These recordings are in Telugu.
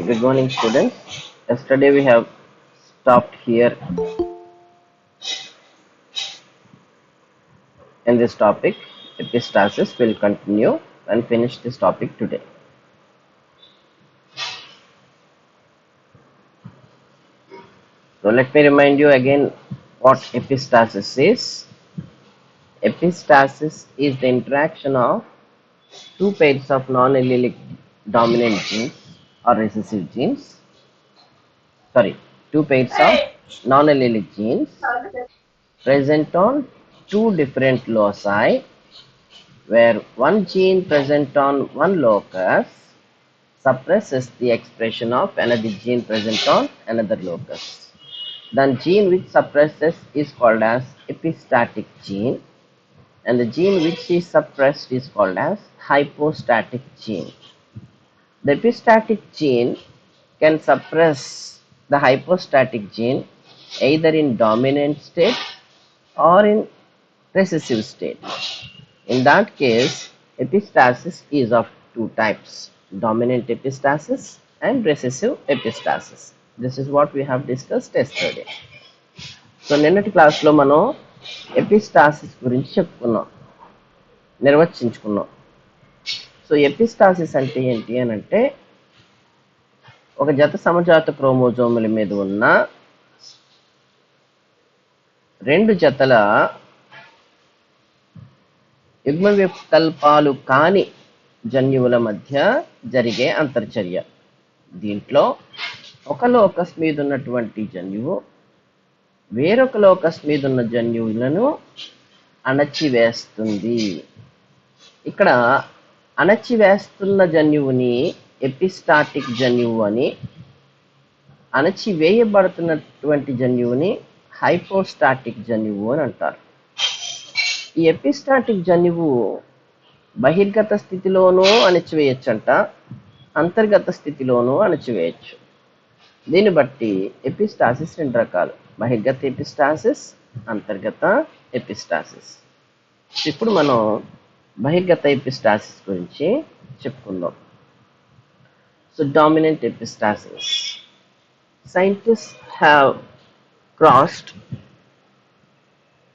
Good morning, students. Yesterday we have stopped here in this topic. Epistasis will continue and finish this topic today. So let me remind you again what epistasis is. Epistasis is the interaction of two pairs of non-allelic dominant genes or recessive genes. Sorry, two pairs of non-allelic genes present on two different loci where one gene present on one locus suppresses the expression of another gene present on another locus. The gene which suppresses is called as epistatic gene, and the gene which is suppressed is called as hypostatic gene. The epistatic gene can suppress the hypostatic gene either in dominant state or in recessive state. In that case, epistasis is of two types, dominant epistasis and recessive epistasis. This is what we have discussed yesterday. So నిన్నటి క్లాస్లో మనం ఎపిస్టాసిస్ గురించి చెప్పుకున్నాం, నిర్వచించుకున్నాం. సో ఎపిస్టాసిస్ అంటే ఏంటి అని అంటే ఒక జత సమజాత క్రోమోజోముల మీద ఉన్న రెండు జతల యుగ్మవికల్పాలు కాని జన్యువుల మధ్య జరిగే అంతర్చర్య. దీంట్లో ఒక లోకస్ మీద ఉన్నటువంటి జన్యువు వేరొక లోకస్ మీద ఉన్న జన్యువులను అణచివేస్తుంది. ఇక్కడ అణచివేస్తున్న జన్యువుని ఎపిస్టాటిక్ జన్యువు అని, అణచివేయబడుతున్నటువంటి జన్యువుని హైపోస్టాటిక్ జన్యువు అని అంటారు. ఈ ఎపిస్టాటిక్ జన్యువు బహిర్గత స్థితిలోనూ అణచివేయచ్చంట, అంతర్గత స్థితిలోనూ అణచివేయచ్చు. దీన్ని బట్టి ఎపిస్టాసిస్ రెండు రకాలు, బహిర్గత ఎపిస్టాసిస్, అంతర్గత ఎపిస్టాసిస్. ఇప్పుడు మనం బహిర్గత ఎపిస్టాసిస్ గురించి చెప్పుకుందాం. So dominant epistasis. Scientists have crossed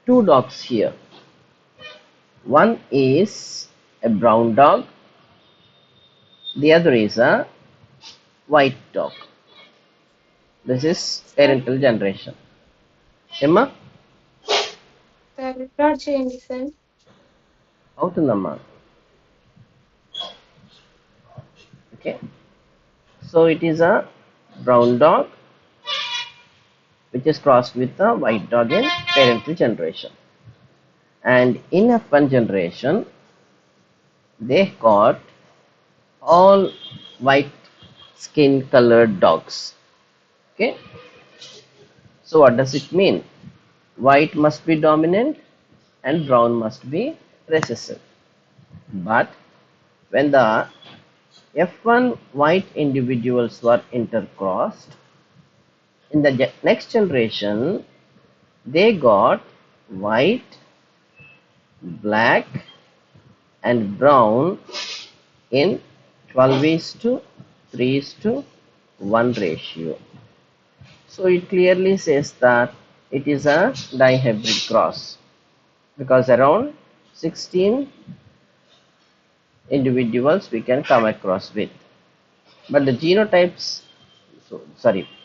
two dogs here. One is a brown dog, the other is a white dog. This is parental generation. Emma? Record చేయండి సార్. అవుతుందమ్మా. Okay. So it is a brown dog which is crossed with a white dog in parental generation. And in F1 generation, they got all white skin colored dogs. Okay. So what does it mean? White must be dominant and brown must be recessive. But when the F1 white individuals were intercrossed, in the next generation, they got white, black and brown in 12:3:1 ratio. So it clearly says that it is a dihybrid cross because around 16 individuals we can come across with. But the genotypes,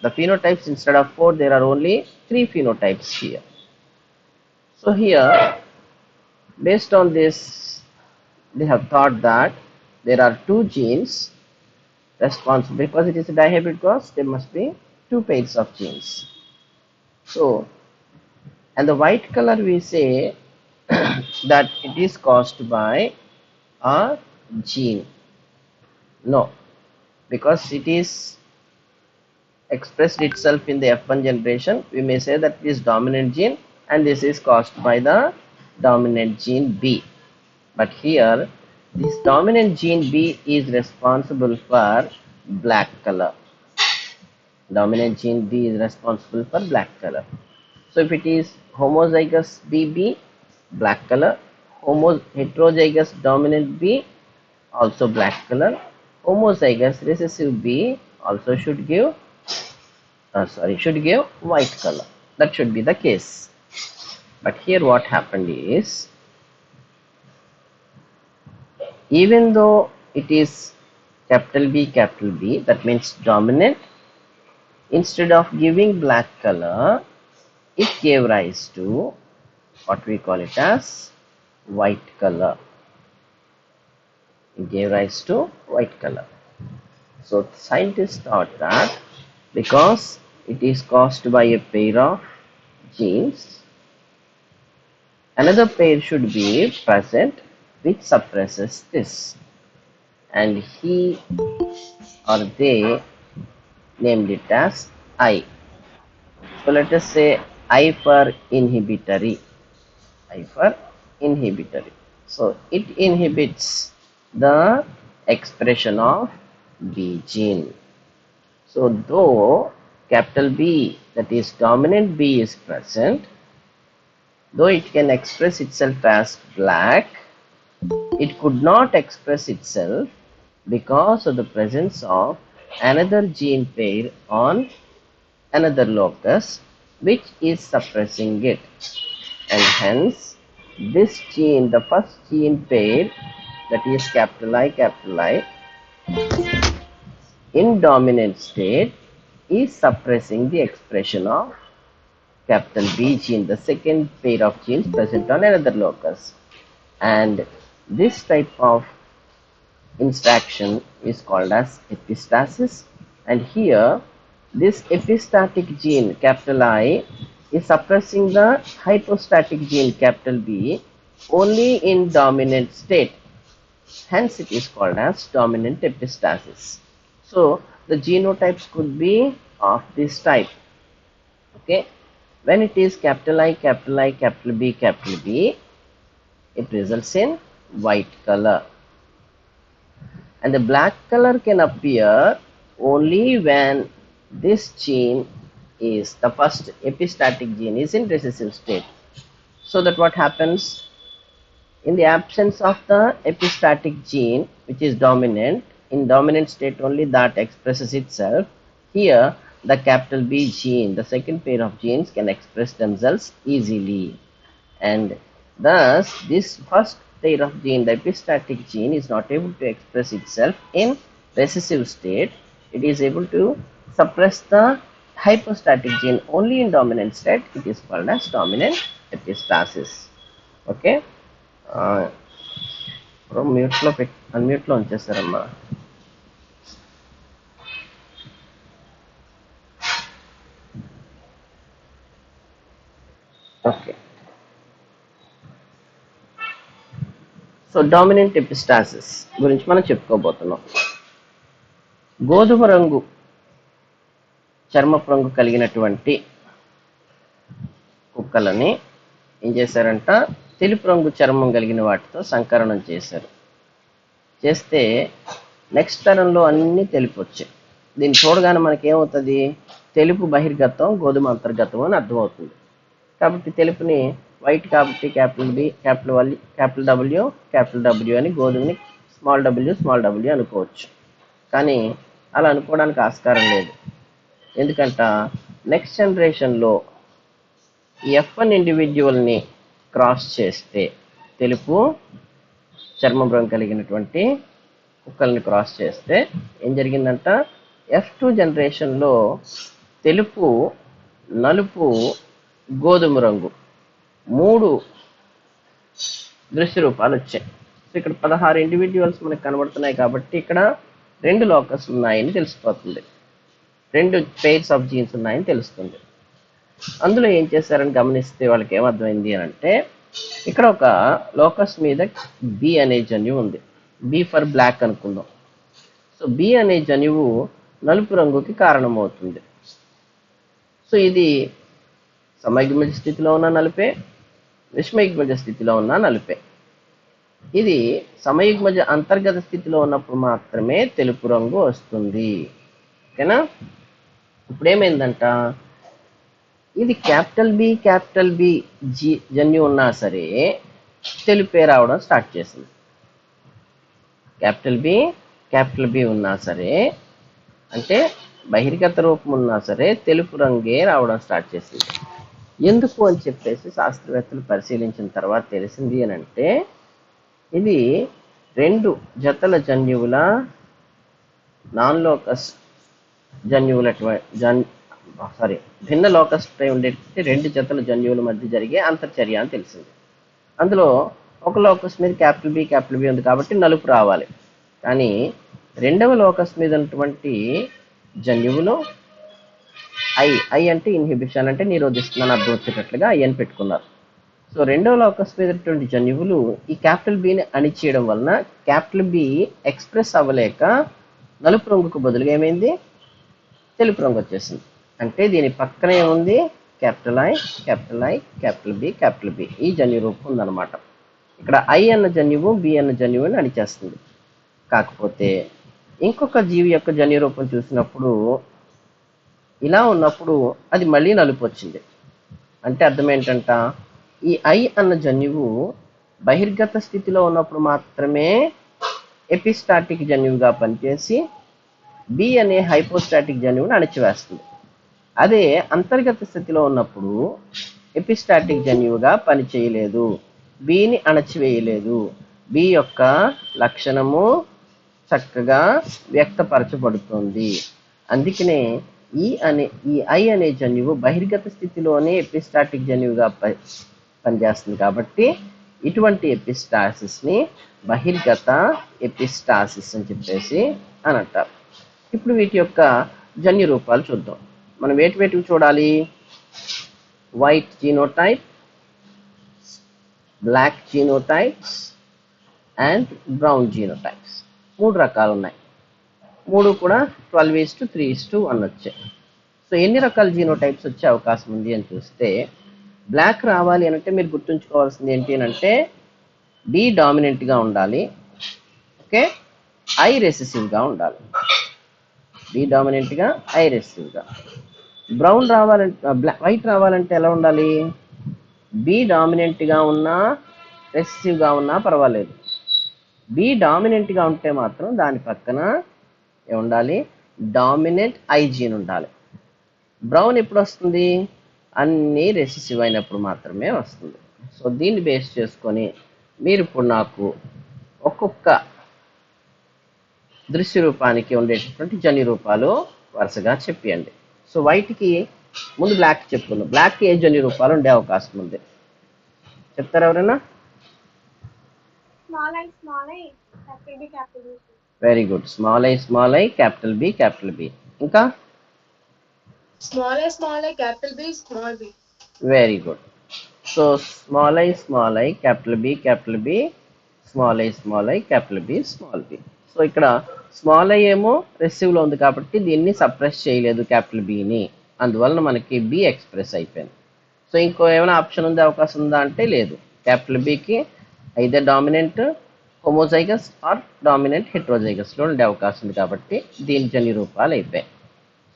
the phenotypes, instead of 4 there are only 3 phenotypes here. So here, based on this, they have thought that there are two genes responsible. Because it is a dihybrid cross, there must be two pairs of genes. So, and the white color we say that it is caused by a gene. No, because it is expressed itself in the F1 generation, we may say that it is dominant gene and this is caused by the dominant gene B. But here, this dominant gene B is responsible for black color. Dominant gene B is responsible for black color. So if it is homozygous BB, black color, heterozygous dominant B, also black color, homozygous recessive B, also should give should give white color. That should be the case. But here what happened is, even though it is capital B, that means dominant, instead of giving black color, it gave rise to what we call it as white color. It gave rise to white color. So scientists thought that because it is caused by a pair of genes, another pair should be present which suppresses this, and he or they named it as I. So let us say I for inhibitory. I for inhibitory. So it inhibits the expression of B gene. So though capital B, that is dominant B, is present, though it can express itself as black, it could not express itself because of the presence of another gene pair on another locus which is suppressing it, and hence this gene, the first gene pair, that is capital I, in dominant state is suppressing the expression of capital B gene, the second pair of genes present on another locus, and this type of interaction is called as epistasis. And here this epistatic gene capital I is suppressing the hypostatic gene capital B only in dominant state, hence it is called as dominant epistasis. So the genotypes could be of this type. Okay, when it is capital I, capital B, it results in white color, and the black color can appear only when this gene is, the first epistatic gene is in recessive state. So that what happens, in the absence of the epistatic gene which is dominant, in dominant state only that expresses itself, here the capital B gene, the second pair of genes, can express themselves easily, and thus this first pair of gene, the epistatic gene, is not able to express itself in recessive state. It is able to suppress the hypostatic gene only in dominant state. It is called as dominant epistasis. Okay, mute లో అన్మ్యూట్ లో ఉంచేస్తారమ్మా. ఓకే, సో డామినెంట్ ఎపిస్టాసిస్ గురించి మనం చెప్పుకోబోతున్నాం. గోధుమ రంగు చర్మపు రంగు కలిగినటువంటి కుక్కలని ఏం చేశారంట, తెలుపు రంగు చర్మం కలిగిన వాటితో సంకరణం చేశారు. చేస్తే నెక్స్ట్ తరంలో అన్నీ తెలుపు వచ్చాయి. దీన్ని చూడగానే మనకి ఏమవుతుంది, తెలుపు బహిర్గతం, గోధుమ అంతర్గతం అని అర్థమవుతుంది. కాబట్టి తెలుపుని వైట్ కాబట్టి క్యాపిటల్ బి, క్యాపిటల్ డబ్ల్యూ అని, గోధుమని స్మాల్ డబ్ల్యూ అనుకోవచ్చు. కానీ అలా అనుకోవడానికి ఆస్కారం లేదు. ఎందుకంట నెక్స్ట్ జనరేషన్లో F1 ఇండివిజువల్ని క్రాస్ చేస్తే, తెలుపు చర్మం రంగు కలిగినటువంటి కుక్కల్ని క్రాస్ చేస్తే ఏం జరిగిందంట, F2 జనరేషన్లో తెలుపు, నలుపు, గోధుమ రంగు 3 దృశ్య రూపాలు వచ్చాయి. సో ఇక్కడ 16 ఇండివిజువల్స్ మనకు కనబడుతున్నాయి కాబట్టి ఇక్కడ 2 లోకస్ ఉన్నాయని తెలిసిపోతుంది, 2 పెయిర్స్ ఆఫ్ జీన్స్ ఉన్నాయని తెలుస్తుంది. అందులో ఏం చేశారని గమనిస్తే వాళ్ళకి ఏమర్థమైంది అని అంటే, ఇక్కడ ఒక లోకస్ మీద బి అనే జన్యువు ఉంది. బి ఫర్ బ్లాక్ అనుకుందాం. సో బి అనే జన్యువు నలుపు రంగుకి కారణమవుతుంది. సో ఇది సమయుగ్మజ స్థితిలో ఉన్న నలుపే, విషమయుగ్మజ స్థితిలో ఉన్న నలుపే. ఇది సమయుగ్మజ అంతర్గత స్థితిలో ఉన్నప్పుడు మాత్రమే తెలుపు రంగు వస్తుంది. ఓకేనా? ఇప్పుడు ఏమైందంట, ఇది క్యాపిటల్ బి జన్యు ఉన్నా సరే తెలుపే రావడం స్టార్ట్ చేసింది. క్యాపిటల్ బి ఉన్నా సరే అంటే బహిర్గత రూపం ఉన్నా సరే తెలుపు రంగే రావడం స్టార్ట్ చేసింది. ఎందుకు అని చెప్పేసి శాస్త్రవేత్తలు పరిశీలించిన తర్వాత తెలిసింది అని అంటే, ఇది 2 జతల జన్యువుల నాన్ లోకస్ జన్యువుల భిన్న లోకస్ పై ఉండేటువంటి 2 జతల జన్యువుల మధ్య జరిగే అంతర్చర్య అని తెలిసింది. అందులో ఒక లోకస్ మీద క్యాపిటల్ బి ఉంది కాబట్టి నలుపు రావాలి. కానీ రెండవ లోకస్ మీద ఉన్నటువంటి జన్యువులు ఐ అంటే ఇన్హిబిషన్, అంటే నిరోధిస్తుందని అర్థం వచ్చేటట్లుగా ఐ అని పెట్టుకున్నారు. సో రెండవ లోకస్ మీద ఉన్నటువంటి జన్యువులు ఈ క్యాపిటల్ బిని అణిచేయడం వలన క్యాపిటల్ బి ఎక్స్ప్రెస్ అవ్వలేక నలుపు రంగుకు బదులుగా ఏమైంది, తెలుపు రంగు వచ్చేసింది. అంటే దీని పక్కనే ఉంది క్యాపిటల్ ఐ క్యాపిటల్ బి ఈ జన్యు రూపం ఉందన్నమాట. ఇక్కడ ఐ అన్న జన్యువు బి అన్న జన్యువుని అణిచేస్తుంది. కాకపోతే ఇంకొక జీవి యొక్క జన్యు రూపం చూసినప్పుడు ఇలా ఉన్నప్పుడు అది మళ్ళీ నలుపు వచ్చింది. అంటే అర్థం ఏంటంట, ఈ ఐ అన్న జన్యువు బహిర్గత స్థితిలో ఉన్నప్పుడు మాత్రమే ఎపిస్టాటిక్ జన్యువుగా పనిచేసి బి అనే హైపోస్టాటిక్ జన్యువుని అణిచివేస్తుంది. అదే అంతర్గత స్థితిలో ఉన్నప్పుడు ఎపిస్టాటిక్ జన్యువుగా పనిచేయలేదు, బిని అణచివేయలేదు. బి యొక్క లక్షణము చక్కగా వ్యక్తపరచబడుతుంది. అందుకనే ఈ ఐ అనే జన్యువు బహిర్గత స్థితిలోనే ఎపిస్టాటిక్ జన్యువుగా పనిచేస్తుంది. కాబట్టి ఇటువంటి ఎపిస్టాసిస్ని బహిర్గత ఎపిస్టాసిస్ అని చెప్పేసి అని అంటారు. ఇప్పుడు వీటి యొక్క జన్యు రూపాలు చూద్దాం. మనం వేటికి చూడాలి, white genotype, black genotypes and brown genotypes. 3 రకాలు ఉన్నాయి. 3 కూడా 12:3:1 వచ్చాయి. సో ఎన్ని రకాల జీనోటైప్స్ వచ్చే అవకాశం ఉంది అని చూస్తే, బ్లాక్ రావాలి అంటే మీరు గుర్తుంచుకోవాల్సింది ఏంటి అంటే బి డామినెంట్గా ఉండాలి, ఓకే, ఐ రెసెసివ్గా ఉండాలి. బి డామినెంట్గా ఐ రెసెసివ్గా. బ్రౌన్ రావాలంటే వైట్ రావాలంటే ఎలా ఉండాలి, బి డామినెంట్గా ఉన్నా రెసెసివ్గా ఉన్నా పర్వాలేదు. బి డామినెంట్గా ఉంటే మాత్రం దాని పక్కన ఏముండాలి, డామినెంట్ ఐ జీన్ ఉండాలి. బ్రౌన్ ఎప్పుడు వస్తుంది, అన్నీ రెసెసివ్ అయినప్పుడు మాత్రమే వస్తుంది. సో దీన్ని బేస్ చేసుకొని మీరు ఇప్పుడు నాకు ఒక్కొక్క దృశ్య రూపానికి ఉండేటటువంటి జన్యు రూపాలు వరుసగా చెప్పండి. సో వైట్కి ముందు బ్లాక్ చెప్పుకుందాం. బ్లాక్కి ఏ జన్యు రూపాలు ఉండే అవకాశం ఉంది చెప్తారు ఎవరైనా? Very good, small I capital B. ఇంకా small I capital B. Very good. So small I capital B, small I capital B. So ఇక్కడ స్మాల్ ఐ ఏమో రెసివ్లో ఉంది కాబట్టి దీన్ని సప్రెస్ చేయలేదు క్యాపిటల్ బిని, అందువలన మనకి బి ఎక్స్ప్రెస్ అయిపోయింది. సో ఇంకో ఏమైనా ఆప్షన్ ఉండే అవకాశం ఉందా అంటే లేదు. క్యాపిటల్ బికి either dominant homozygous or dominant హెట్రోజైగస్లో ఉండే అవకాశం ఉంది కాబట్టి దీని జన్యు రూపాలు అయిపోయాయి.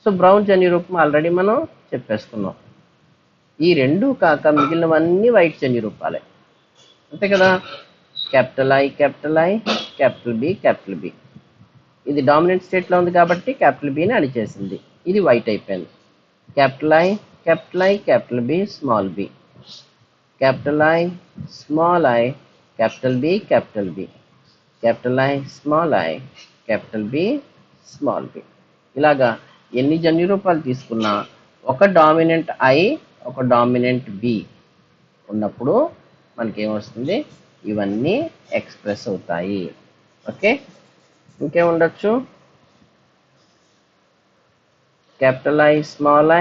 సో బ్రౌన్ జన్యు రూపం ఆల్రెడీ మనం చెప్పేసుకున్నాం. ఈ రెండు కాక మిగిలినవన్నీ వైట్ జన్యు రూపాలే, అంతే కదా. Capital I capital B. ఇది డామినెంట్ స్టేట్లో ఉంది కాబట్టి క్యాపిటల్ బిని అణిచేసింది, ఇది వైట్ అయిపోయింది. Capital I capital B, small B. Capital I small I capital B. Capital I small I capital B, small B. ఇలాగా ఎన్ని జన్యు రూపాలు తీసుకున్నా ఒక డామినెంట్ ఐ ఒక డామినెంట్ బి ఉన్నప్పుడు మనకేమొస్తుంది, ఇవన్నీ ఎక్స్ప్రెస్ అవుతాయి. ఓకే, ఇంకేముండొచ్చు, క్యాపిటల్ ఐ స్మాల్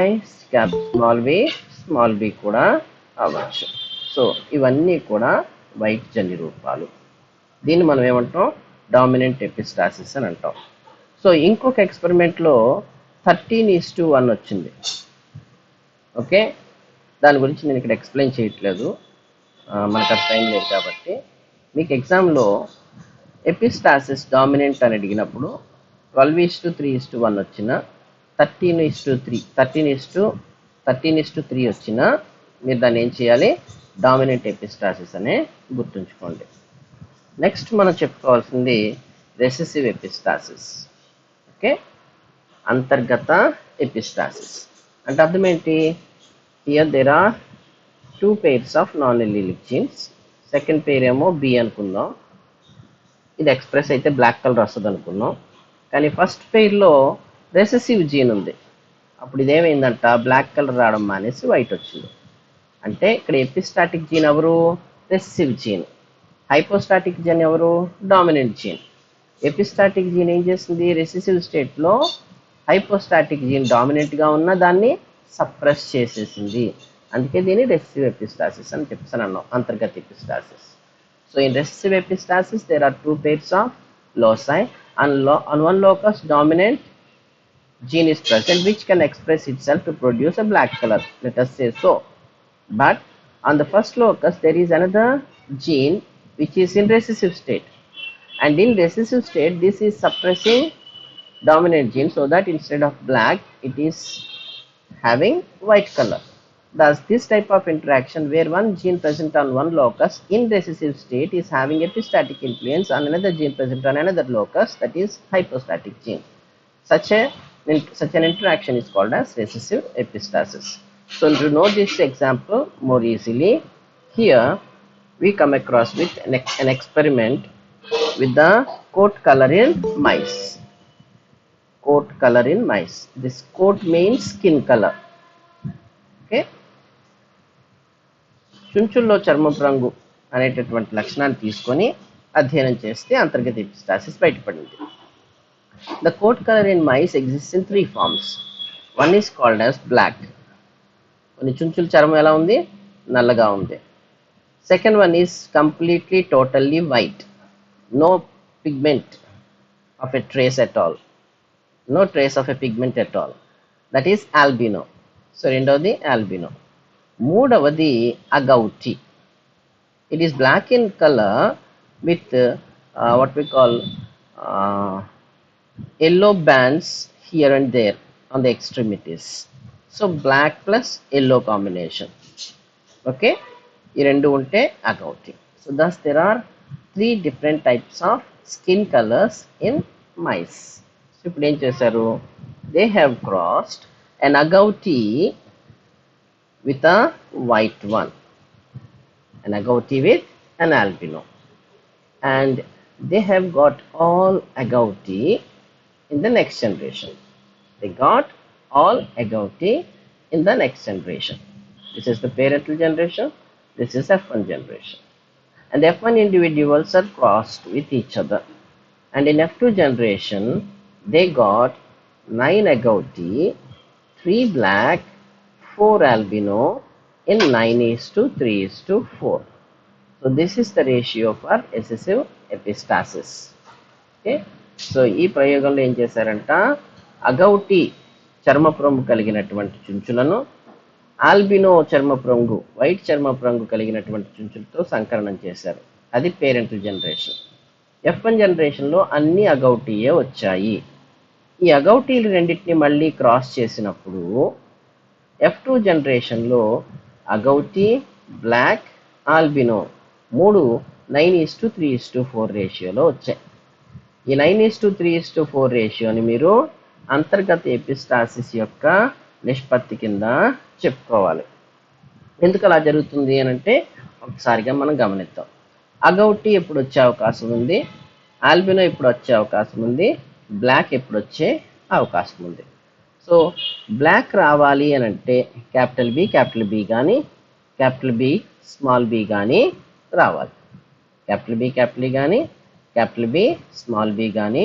బి కూడా అవ్వచ్చు. సో ఇవన్నీ కూడా వైట్ జన్యు రూపాలు. దీన్ని మనం ఏమంటాం, డామినెంట్ ఎపిస్టాసిస్ అని అంటాం. సో ఇంకొక ఎక్స్పెరిమెంట్లో 13:1 వచ్చింది. ఓకే, దాని గురించి నేను ఇక్కడ ఎక్స్ప్లెయిన్ చేయట్లేదు, మనకు అది టైం లేదు కాబట్టి. మీకు ఎగ్జామ్లో ఎపిస్టాసిస్ డామినెంట్ అని అడిగినప్పుడు 12:3:1 వచ్చిన, 13:3 వచ్చిన మీరు దాన్ని ఏం చేయాలి, డామినెంట్ ఎపిస్టాసిస్ అనే గుర్తుంచుకోండి. నెక్స్ట్ మనం చెప్పుకోవాల్సింది రెసెసివ్ ఎపిస్టాసిస్. ఓకే, అంతర్గత ఎపిస్టాసిస్ అంటే అర్థం ఏంటి? Here there are two pairs of non allelic genes. Second pair ఏమో బి అనుకుందాం. ఇది ఎక్స్ప్రెస్ అయితే బ్లాక్ కలర్ వస్తుంది అనుకున్నాం. కానీ ఫస్ట్ పేర్లో రెసెసివ్ జీన్ ఉంది. అప్పుడు ఇదేమైందంట, బ్లాక్ కలర్ రావడం మానేసి వైట్ వచ్చింది. అంటే ఇక్కడ ఎపిస్టాటిక్ జీన్ ఎవరు? Recessive gene. హైపోస్టాటిక్ జీన్ ఎవరు? Dominant gene. ఎపిస్టాటిక్ జీన్ ఏం చేస్తుంది? రెసెసివ్ స్టేట్లో హైపోస్టాటిక్ జీన్ డామినెంట్గా ఉన్న దాన్ని సప్రెస్ చేసేసింది. అందుకే దీన్ని రెసెసివ్ ఎపిస్టాసిస్ అని చెప్పేసి అన్నాం, అంతర్గత epistasis. So in recessive epistasis there are two pairs of loci and on one locus dominant gene is present which can express itself to produce a black color, let us say so. But on the first locus there is another gene which is in recessive state, and in recessive state this is suppressing dominant gene so that instead of black it is having white color. Thus this type of interaction where one gene present on one locus in recessive state is having epistatic influence on another gene present on another locus, that is hypostatic gene. Such an interaction is called as recessive epistasis. So to know this example more easily, here we come across with an experiment with the coat color in mice. Coat color in mice. This coat means skin color. Okay. చుంచుల్లో చర్మపు రంగు అనేటటువంటి లక్షణాన్ని తీసుకొని అధ్యయనం చేస్తే అంతర్గత ఎపిస్టాసిస్ బయటపడింది. The coat color in mice exists in three forms. One is called as black. కొన్ని చుంచుల చర్మం ఎలా ఉంది? నల్లగా ఉంది. Second one is completely totally white. No pigment of a trace at all. No trace of a pigment at all. That is albino. So రెండవది albino. మూడవది agouti. It is black in color with what we call yellow bands here and there on the extremities. So black plus yellow combination. Okay, ఈ రెండు ఉంటే agouti. So thus there are three different types of skin colors in mice. So ఇప్పుడు ఏం చేశారు? They have crossed an agouti with a white one, an agouti with an albino, and they have got all agouti in the next generation. They got all agouti in the next generation. This is the parental generation. This is F1 generation. And the F1 individuals are crossed with each other. And in F2 generation, they got 9 agouti, 3 black, 4 albino in 9:3:4. So this is the ratio for recessive epistasis. Okay. So ఈ ప్రయోగంలో ఏం చేశారంట, అగౌటి చర్మపు రంగు కలిగినటువంటి చుంచులను ఆల్బినో చర్మపు రంగు, వైట్ చర్మపు రంగు కలిగినటువంటి చుంచులతో సంకరణం చేశారు. అది పేరెంటల్ జనరేషన్. F1 జనరేషన్లో అన్ని అగౌటీయే వచ్చాయి. ఈ అగౌటీలు రెండింటిని మళ్ళీ క్రాస్ చేసినప్పుడు F2 జనరేషన్లో అగౌటి, బ్లాక్, ఆల్బినో మూడు 9:3:4 రేషియోలో వచ్చాయి. ఈ 9:3:4 రేషియోని మీరు అంతర్గత ఎపిస్టాసిస్ యొక్క నిష్పత్తి కింద చెప్పుకోవాలి. ఎందుకు అలా జరుగుతుంది అని అంటే ఒకసారిగా మనం గమనిద్దాం. అగౌటి ఎప్పుడు వచ్చే అవకాశం ఉంది, ఆల్బినో ఎప్పుడు వచ్చే అవకాశం ఉంది, బ్లాక్ ఎప్పుడు వచ్చే అవకాశం ఉంది. సో బ్లాక్ రావాలి అని అంటే క్యాపిటల్ బి కానీ క్యాపిటల్ బి స్మాల్ బి కానీ రావాలి. క్యాపిటల్ బి కానీ క్యాపిటల్ బి స్మాల్ బి కానీ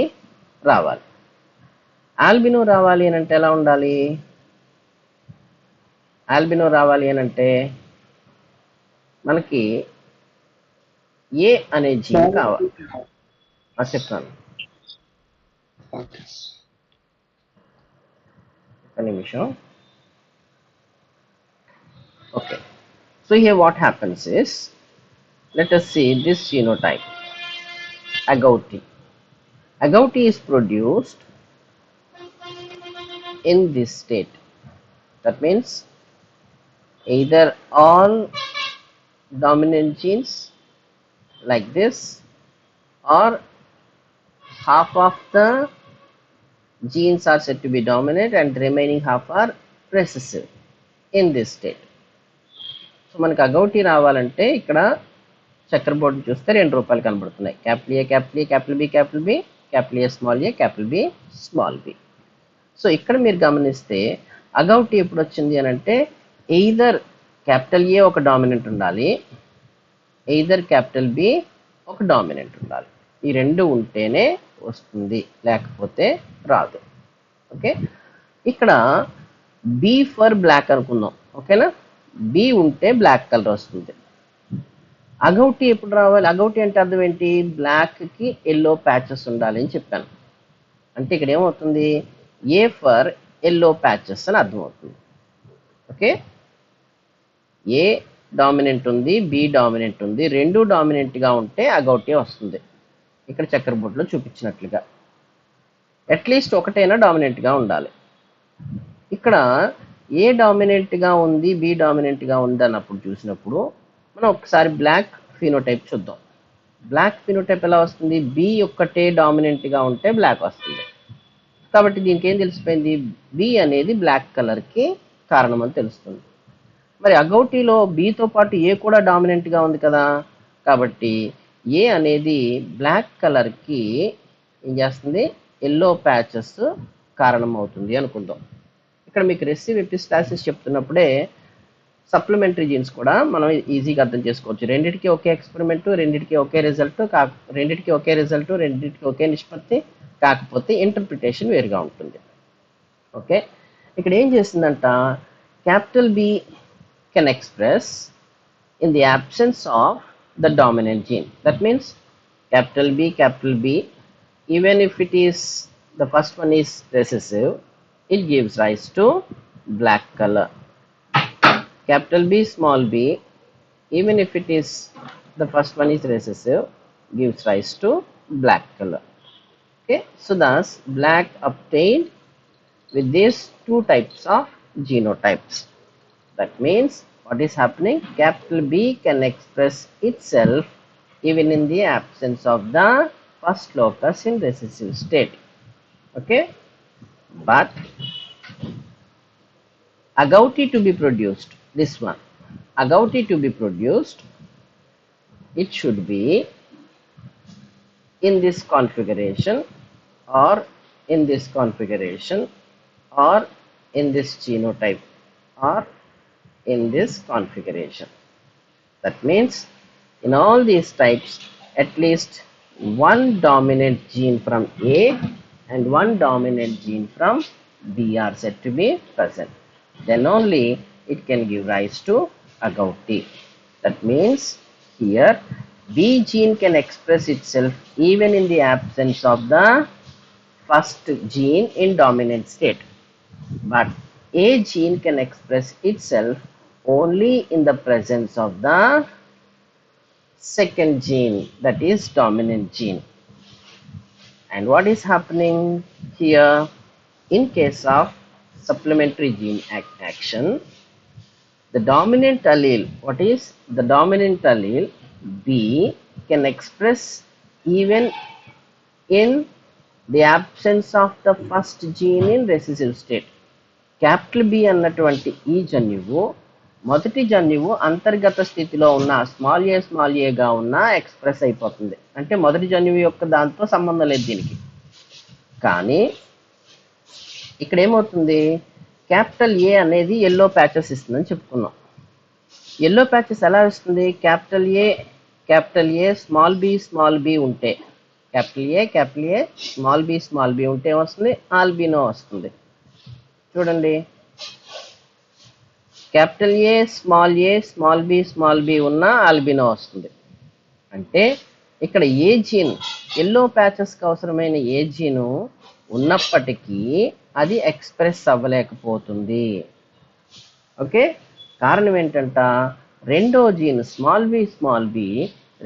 రావాలి. ఆల్బినో రావాలి అని అంటే ఎలా ఉండాలి? ఆల్బినో రావాలి అని అంటే మనకి ఏ అనే జీన్ కావాలి. చెప్తాను, ఒక నిమిషం. Okay, so here what happens is, let us see this genotype, agouti. Agouti is produced in this state. That means either all dominant genes like this or half of the genes are said to be dominant and the remaining half are recessive in this state. So మనకి అగౌటి రావాలంటే ఇక్కడ చక్కెర బోర్డు చూస్తే 2 రూపాయలు కనబడుతున్నాయి. Capital A capital A capital B capital B capital A capital B small B. So ఇక్కడ మీరు గమనిస్తే అగౌటి ఎప్పుడు వచ్చింది అని అంటే ఎయిదర్ క్యాపిటల్ ఏ ఒక డామినెంట్ ఉండాలి, ఎయిదర్ క్యాపిటల్ బి ఒక డామినెంట్ ఉండాలి. ఈ రెండు ఉంటేనే వస్తుంది, లేకపోతే రాదు. ఓకే, ఇక్కడ బి ఫర్ బ్లాక్ అనుకుందాం. ఓకేనా, బి ఉంటే బ్లాక్ కలర్ వస్తుంది. అగౌటి ఎప్పుడు రావాలి? అగౌటి అంటే అర్థం ఏంటి? బ్లాక్కి ఎల్లో ప్యాచెస్ ఉండాలి అని చెప్పాను. అంటే ఇక్కడ ఏమవుతుంది? ఏ ఫర్ ఎల్లో ప్యాచెస్ అని అర్థమవుతుంది. ఓకే, ఏ డామినెంట్ ఉంది, బి డామినెంట్ ఉంది, రెండు డామినెంట్గా ఉంటే అగౌటి వస్తుంది. ఇక్కడ చక్కెర బోర్డులో చూపించినట్లుగా అట్లీస్ట్ ఒకటైనా డామినెంట్గా ఉండాలి. ఇక్కడ ఏ డామినెంట్గా ఉంది, బి డామినెంట్గా ఉంది అన్నప్పుడు చూసినప్పుడు మనం ఒకసారి బ్లాక్ ఫినోటైప్ చూద్దాం. బ్లాక్ ఫినోటైప్ ఎలా వస్తుంది? బి ఒక్కటే డామినెంట్గా ఉంటే బ్లాక్ వస్తుంది. కాబట్టి దీనికి ఏం తెలిసిపోయింది? బి అనేది బ్లాక్ కలర్కి కారణం అని తెలుస్తుంది. మరి అగౌటిలో బితో పాటు ఏ కూడా డామినెంట్గా ఉంది కదా, కాబట్టి ఏ అనేది బ్లాక్ కలర్కి ఏం చేస్తుంది? ఎల్లో ప్యాచెస్ కారణం అవుతుంది అనుకుందాం. ఇక్కడ మీకు రెసిసివ్ ఎపిస్టాసిస్ చెప్తున్నప్పుడే సప్లిమెంటరీ జీన్స్ కూడా మనం ఈజీగా అర్థం చేసుకోవచ్చు. రెండింటికి ఒకే ఎక్స్పెరిమెంట్, రెండింటికి ఒకే రిజల్ట్, రెండింటికి ఒకే రిజల్ట్, రెండింటికి ఒకే నిష్పత్తి, కాకపోతే ఇంటర్ప్రిటేషన్ వేరుగా ఉంటుంది. ఓకే, ఇక్కడ ఏం చేసిందంట? Capital B can express in the absence of the dominant gene. That means capital B, even if it is the first one is recessive, it gives rise to black color. Capital B, small b, even if it is the first one is recessive, gives rise to black color. Okay, so thus black obtained with these two types of genotypes. That means what is happening? Capital B can express itself even in the absence of the first locus in recessive state. Okay, but agouti to be produced, this one, agouti to be produced, it should be in this configuration or in this configuration or in this genotype or in this configuration. That means in all these types at least one dominant gene from A and one dominant gene from B are said to be present. Then only it can give rise to agouti. That means here B gene can express itself even in the absence of the first gene in dominant state, but A gene can express itself only in the presence of the second gene, that is dominant gene. And what is happening here? In case of supplementary gene action, the dominant allele, what is the dominant allele? B can express even in the absence of the first gene in recessive state. Capital B అన్నటువంటి ఈ జన్యువు మొదటి జన్యువు అంతర్గత స్థితిలో ఉన్న స్మాల్ ఏగా ఉన్న ఎక్స్ప్రెస్ అయిపోతుంది. అంటే మొదటి జన్యువు యొక్క దాంతో సంబంధం లేదు దీనికి. కానీ ఇక్కడ ఏమవుతుంది? క్యాపిటల్ ఏ అనేది ఎల్లో ప్యాచెస్ ఇస్తుందని చెప్పుకున్నాం. ఎల్లో ప్యాచెస్ ఎలా ఇస్తుంది? క్యాపిటల్ ఏ స్మాల్ బి ఉంటే, క్యాపిటల్ ఏ స్మాల్ బి ఉంటే వస్తుంది, ఆల్బినో వస్తుంది. చూడండి, క్యాపిటల్ ఏ స్మాల్ బి ఉన్న ఆల్బినో వస్తుంది. అంటే ఇక్కడ ఏ జీన్, ఎల్లో ప్యాచెస్కి అవసరమైన ఏ జీను ఉన్నప్పటికీ అది ఎక్స్ప్రెస్ అవ్వలేకపోతుంది. ఓకే, కారణం ఏంటంట? రెండో జీన్ స్మాల్ బి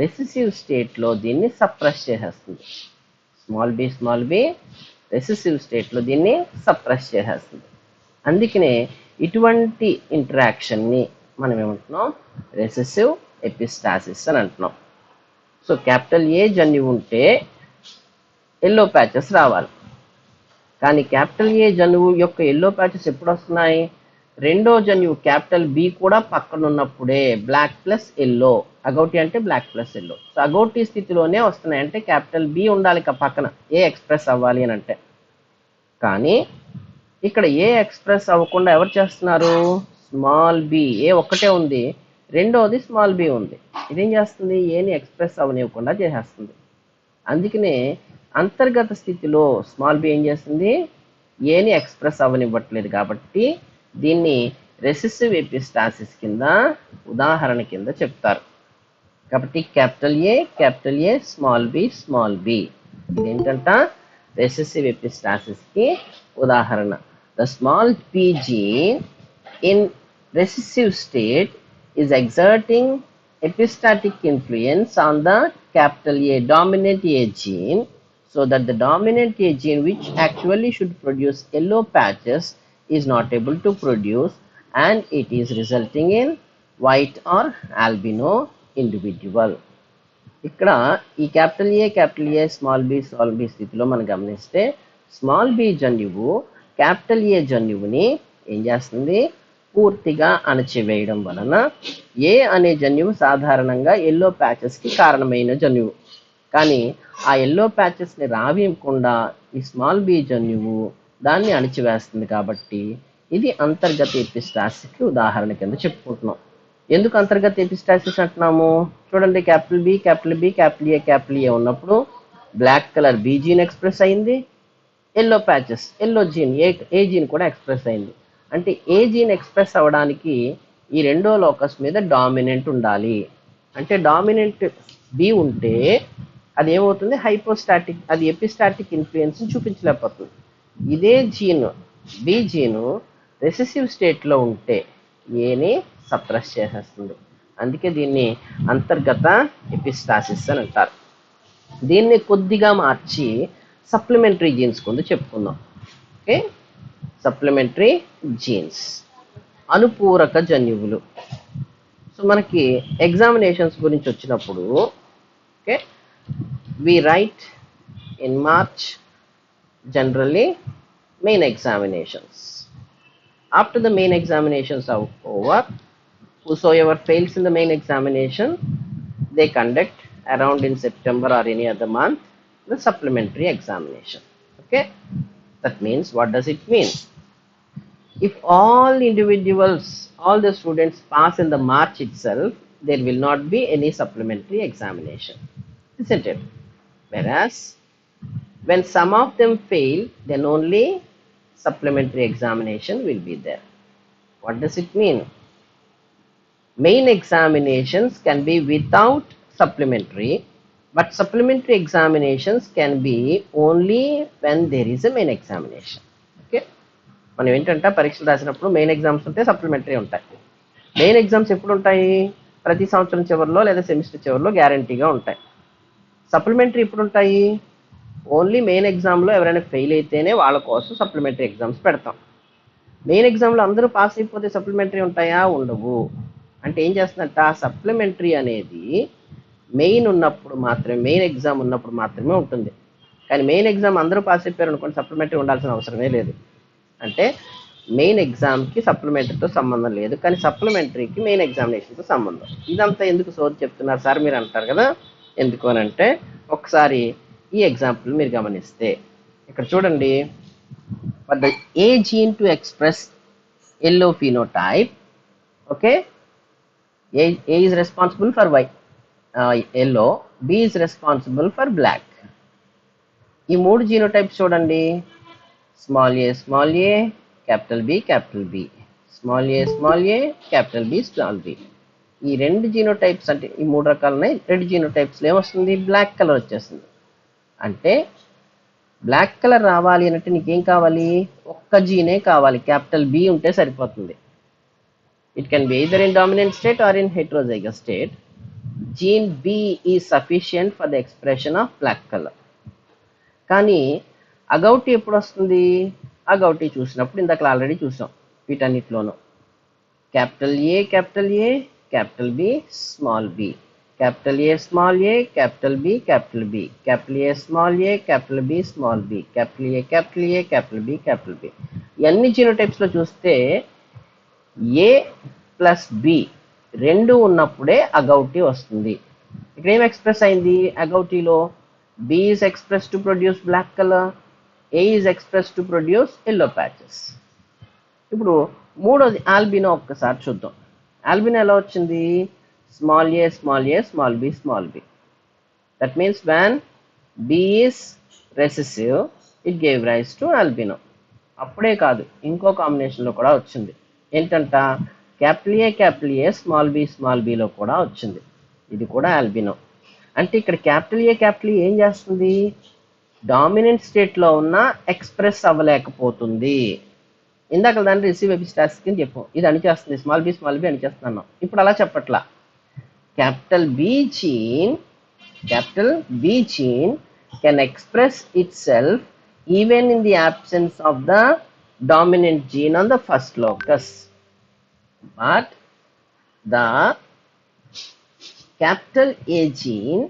రెసిసివ్ స్టేట్లో దీన్ని సప్రెస్ చేసేస్తుంది. స్మాల్ బి రెసిసివ్ స్టేట్లో దీన్ని సప్రెస్ చేసేస్తుంది. అందుకనే ఇటువంటి ఇంటరాక్షన్ని మనం ఏమంటున్నాం? రెసిసివ్ ఎపిస్టాసిస్ అని అంటున్నాం. సో క్యాపిటల్ ఏ జన్యువు ఉంటే ఎల్లో ప్యాచెస్ రావాలి. కానీ క్యాపిటల్ ఏ జన్యువు యొక్క ఎల్లో ప్యాచెస్ ఎప్పుడు వస్తున్నాయి? రెండో జన్యువు క్యాపిటల్ బి కూడా పక్కన ఉన్నప్పుడే. బ్లాక్ ప్లస్ ఎల్లో, అగౌటి అంటే black plus yellow. So agouti స్థితిలోనే వస్తున్నాయి. అంటే క్యాపిటల్ బి ఉండాలి పక్కన ఏ ఎక్స్ప్రెస్ అవ్వాలి అని అంటే. కానీ ఇక్కడ ఏ ఎక్స్ప్రెస్ అవ్వకుండా ఎవరు చేస్తున్నారు? Small B. ఏ ఒక్కటే ఉంది, రెండోది స్మాల్ బి ఉంది. ఇదేం చేస్తుంది? ఏని ఎక్స్ప్రెస్ అవ్వనివ్వకుండా చేసేస్తుంది. అందుకనే అంతర్గత స్థితిలో స్మాల్ బి ఏం చేస్తుంది? ఏని ఎక్స్ప్రెస్ అవ్వనివ్వట్లేదు. కాబట్టి దీన్ని రెసిసివ్ ఎపిస్టాసిస్ కింద ఉదాహరణ కింద చెప్తారు. కాబట్టి క్యాపిటల్ ఏ స్మాల్ బి ఇదేంటంట? రెసిసివ్ ఎపిస్టాసిస్ కి ఉదాహరణ. The small P gene in recessive state is exerting epistatic influence on the capital A dominant A gene, so that the dominant A gene, which actually should produce yellow patches, is not able to produce, and it is resulting in white or albino individual. ఇక్కడ ఈ క్యాపిటల్ ఏ స్మాల్ బి స్థితిలో మనం గమనిస్తే స్మాల్ బి జన్యువు క్యాపిటల్ ఏ జన్యువుని ఏం చేస్తుంది? పూర్తిగా అణచివేయడం వలన ఏ అనే జన్యువు సాధారణంగా ఎల్లో ప్యాచెస్కి కారణమైన జన్యువు. కానీ ఆ ఎల్లో ప్యాచెస్ని రావియకుండా ఈ స్మాల్ బి జన్యువు దాన్ని అణిచివేస్తుంది. కాబట్టి ఇది అంతర్గత ఎపిస్టాసిస్కి ఉదాహరణ కింద చెప్పుకుంటున్నాం. ఎందుకు అంతర్గత ఎపిస్టాసిస్ అంటున్నాము? చూడండి, క్యాపిటల్ ఏ ఉన్నప్పుడు black colour B gene express అయింది, yellow patches yellow gene A gene కూడా ఎక్స్ప్రెస్ అయింది. అంటే ఏ జీన్ ఎక్స్ప్రెస్ అవ్వడానికి ఈ రెండో లోకస్ మీద డామినెంట్ ఉండాలి. అంటే డామినెంట్ బి ఉంటే అది ఏమవుతుంది? హైపోస్టాటిక్, అది ఎపిస్టాటిక్ ఇన్ఫ్లుయెన్స్ని చూపించలేకపోతుంది. ఇదే జీన్ బి జీను రెసెసివ్ స్టేట్లో ఉంటే ఏని సప్రెస్ చేసేస్తుంది. అందుకే దీన్ని అంతర్గత ఎపిస్టాసిస్ అని అంటారు. దీన్ని కొద్దిగా మార్చి సప్లిమెంటరీ జీన్స్ కింద చెప్పుకుందాం. ఓకే, సప్లిమెంటరీ జీన్స్ అనుపూరక జన్యువులు. సో మనకి ఎగ్జామినేషన్స్ గురించి వచ్చినప్పుడు okay, we write in March generally main examinations. After the main examinations are over, whosoever fails in the main examination, they conduct around in September or any other month the supplementary examination. Okay, that means, what does it mean? If all individuals, all the students pass in the March itself, there will not be any supplementary examination, isn't it? Whereas when some of them fail, then only supplementary examination will be there. What does it mean? Main examinations can be without supplementary, but supplementary examinations can be only when there is a main examination. Okay, మనం ఏంటంటే పరీక్షలు రాసినప్పుడు మెయిన్ ఎగ్జామ్స్ ఉంటాయి, సప్లిమెంటరీ ఉంటాయి. మెయిన్ ఎగ్జామ్స్ ఎప్పుడు ఉంటాయి? ప్రతి సంవత్సరం చివరిలో లేదా సెమిస్టర్ చివరిలో గ్యారంటీగా ఉంటాయి. సప్లిమెంటరీ ఎప్పుడు ఉంటాయి? ఓన్లీ మెయిన్ ఎగ్జామ్లో ఎవరైనా ఫెయిల్ అయితేనే వాళ్ళ కోసం సప్లిమెంటరీ ఎగ్జామ్స్ పెడతాం. మెయిన్ ఎగ్జామ్లో అందరూ పాస్ అయిపోతే సప్లిమెంటరీ ఉంటాయా? ఉండవు. అంటే ఏం చేస్తుందంట, సప్లిమెంటరీ అనేది మెయిన్ ఉన్నప్పుడు మాత్రమే, మెయిన్ ఎగ్జామ్ ఉన్నప్పుడు మాత్రమే ఉంటుంది. కానీ మెయిన్ ఎగ్జామ్ అందరూ పాస్ అయిపోయారు అనుకోండి, సప్లిమెంటరీ ఉండాల్సిన అవసరమే లేదు. అంటే మెయిన్ ఎగ్జామ్కి సప్లిమెంటరీతో సంబంధం లేదు, కానీ సప్లిమెంటరీకి మెయిన్ ఎగ్జామినేషన్తో సంబంధం. ఇదంతా ఎందుకు సోది చెప్తున్నారు సార్ మీరు అంటారు కదా. ఎందుకు అని అంటే, ఒకసారి ఈ ఎగ్జాంపుల్ మీరు గమనిస్తే ఇక్కడ చూడండి. For the A gene to express yellow phenotype, okay, A is responsible for yellow, B is responsible for black. ఈ మూడు జీనోటైప్స్ చూడండి, small A capital B, small A capital B, small B. ఈ రెండు జీనోటైప్స్ అంటే ఈ మూడు రకాలున్నాయి. రెండు జీనోటైప్స్లో ఏమొస్తుంది? బ్లాక్ కలర్ వచ్చేస్తుంది. అంటే బ్లాక్ కలర్ రావాలి అంటే నీకేం కావాలి? ఒక్క జీనే కావాలి, క్యాపిటల్ బి ఉంటే సరిపోతుంది. It can be either in dominant state or in heterozygous state. Gene B is sufficient for the expression of black colour. కానీ అగౌటి ఎప్పుడు వస్తుంది? అగౌటి చూసినప్పుడు ఇందాక ఆల్రెడీ చూసాం వీటన్నిటిలోనూ. Capital A capital B, small B. capital A, small a, capital B, capital B, capital A, small a, capital B, small b, capital A, capital A, capital B, capital B. ఇవన్నీ జీనోటైప్స్ లో చూస్తే ఏ ప్లస్ బి రెండు ఉన్నప్పుడే అగౌటి వస్తుంది. ఇక్కడ ఏం ఎక్స్ప్రెస్ అయింది అగౌటీలో? B is express to produce black colour, A is express to produce yellow patches. ఇప్పుడు మూడోది ఆల్బినో ఒక్కసారి చూద్దాం. ఆల్బినో ఎలా వచ్చింది? Small A small A small B small B. That means when B is recessive it gave rise to albino. అప్పుడే కాదు ఇంకో కాంబినేషన్లో కూడా వచ్చింది. ఏంటంట? క్యాపిటల్ ఏ స్మాల్ బిలో కూడా వచ్చింది. ఇది కూడా ఆల్బినో. అంటే ఇక్కడ క్యాపిటల్ ఏ ఏం చేస్తుంది? డామినెంట్ స్టేట్లో ఉన్న ఎక్స్ప్రెస్ అవ్వలేకపోతుంది. ఇందాక దాన్ని రిసీవ్ ఎపిస్టాసిస్ కింద చెప్పాం. ఇది అనిచేస్తుంది, స్మాల్ బి అనిచేస్తున్నాం. ఇప్పుడు అలా చెప్పట్లా. capital B gene can express itself even in the absence of the dominant gene on the first locus, but the capital A gene,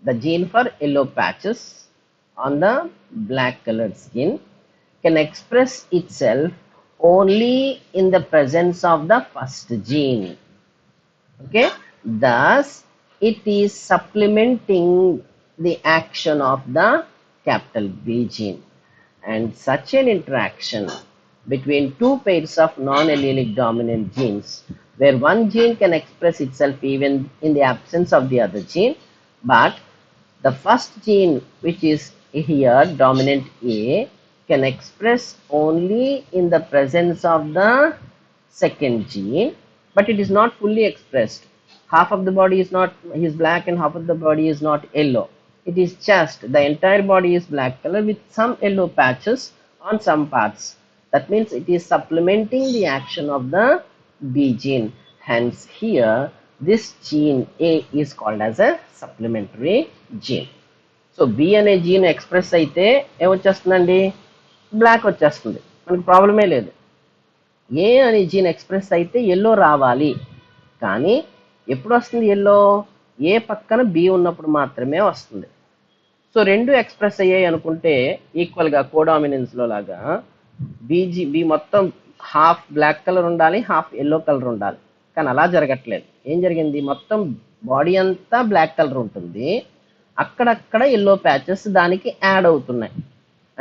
the gene for yellow patches on the black colored skin, can express itself only in the presence of the first gene. Okay, thus it is supplementing the action of the capital B gene, and such an interaction between two pairs of non-allelic dominant genes where one gene can express itself even in the absence of the other gene, but the first gene, which is here dominant A, can express only in the presence of the second gene, but it is not fully expressed. Half of the body is black and half of the body is not yellow. It is just the entire body is black color with some yellow patches on some parts. That means it is supplementing the action of the B gene. Hence here this gene A is called as a supplementary gene. So B అనే జీన్ ఎక్స్ప్రెస్ అయితే ఏమొచ్చేస్తుందండి? బ్లాక్ వచ్చేస్తుంది, మనకు ప్రాబ్లమే లేదు. ఏ అనే జీన్ ఎక్స్ప్రెస్ అయితే ఎల్లో రావాలి, కానీ ఎప్పుడు వస్తుంది ఎల్లో? ఏ పక్కన బి ఉన్నప్పుడు మాత్రమే వస్తుంది. సో రెండు ఎక్స్ప్రెస్ అయ్యాయి అనుకుంటే ఈక్వల్గా కోడామినెన్స్లో లాగా బి మొత్తం హాఫ్ బ్లాక్ కలర్ ఉండాలి, హాఫ్ ఎల్లో కలర్ ఉండాలి. కానీ అలా జరగట్లేదు. ఏం జరిగింది? మొత్తం బాడీ అంతా బ్లాక్ కలర్ ఉంటుంది, అక్కడక్కడ ఎల్లో ప్యాచెస్ దానికి యాడ్ అవుతున్నాయి.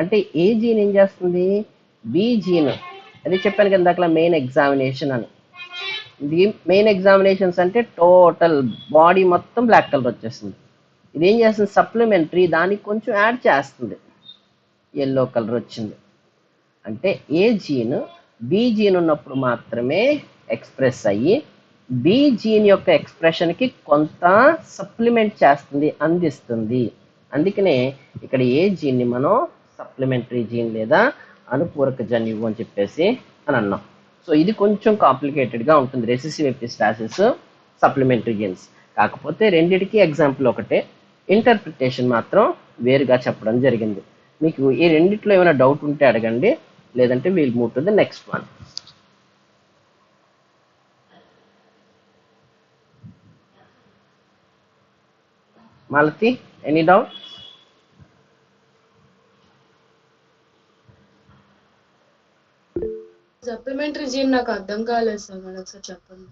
అంటే ఏ జీన్ ఏం చేస్తుంది? B gene. అది చెప్పాను కదా ఇందాక మెయిన్ ఎగ్జామినేషన్ అని. మెయిన్ ఎగ్జామినేషన్స్ అంటే టోటల్ బాడీ మొత్తం బ్లాక్ కలర్ వచ్చేస్తుంది. ఇది ఏం చేస్తుంది? సప్లిమెంటరీ దానికి కొంచెం యాడ్ చేస్తుంది, ఎల్లో కలర్ వచ్చింది. అంటే ఏ జీన్ బి జీన్ ఉన్నప్పుడు మాత్రమే ఎక్స్ప్రెస్ అయ్యి బి జీన్ యొక్క ఎక్స్ప్రెషన్కి కొంత సప్లిమెంట్ చేస్తుంది, అందిస్తుంది. అందుకనే ఇక్కడ ఏ జీన్ని మనం సప్లిమెంటరీ జీన్ లేదా అనుపూరక జన్యువు అని చెప్పేసి అని అన్నాం. సో ఇది కొంచెం కాంప్లికేటెడ్గా ఉంటుంది, రెసెసివ్ ఎపిస్టాసిస్, సప్లిమెంటరీ జీన్స్. కాకపోతే రెండిటికి ఎగ్జాంపుల్ ఒకటే, ఇంటర్ప్రిటేషన్ మాత్రం వేరుగా చెప్పడం జరిగింది. మీకు ఈ రెండిట్లో ఏమైనా డౌట్ ఉంటే అడగండి, లేదంటే we'll move to the next one. Malathi, any doubt? Supplementary gene నాకు అర్థం కాలేదు సార్, మరి ఒకసారి చెప్పండి.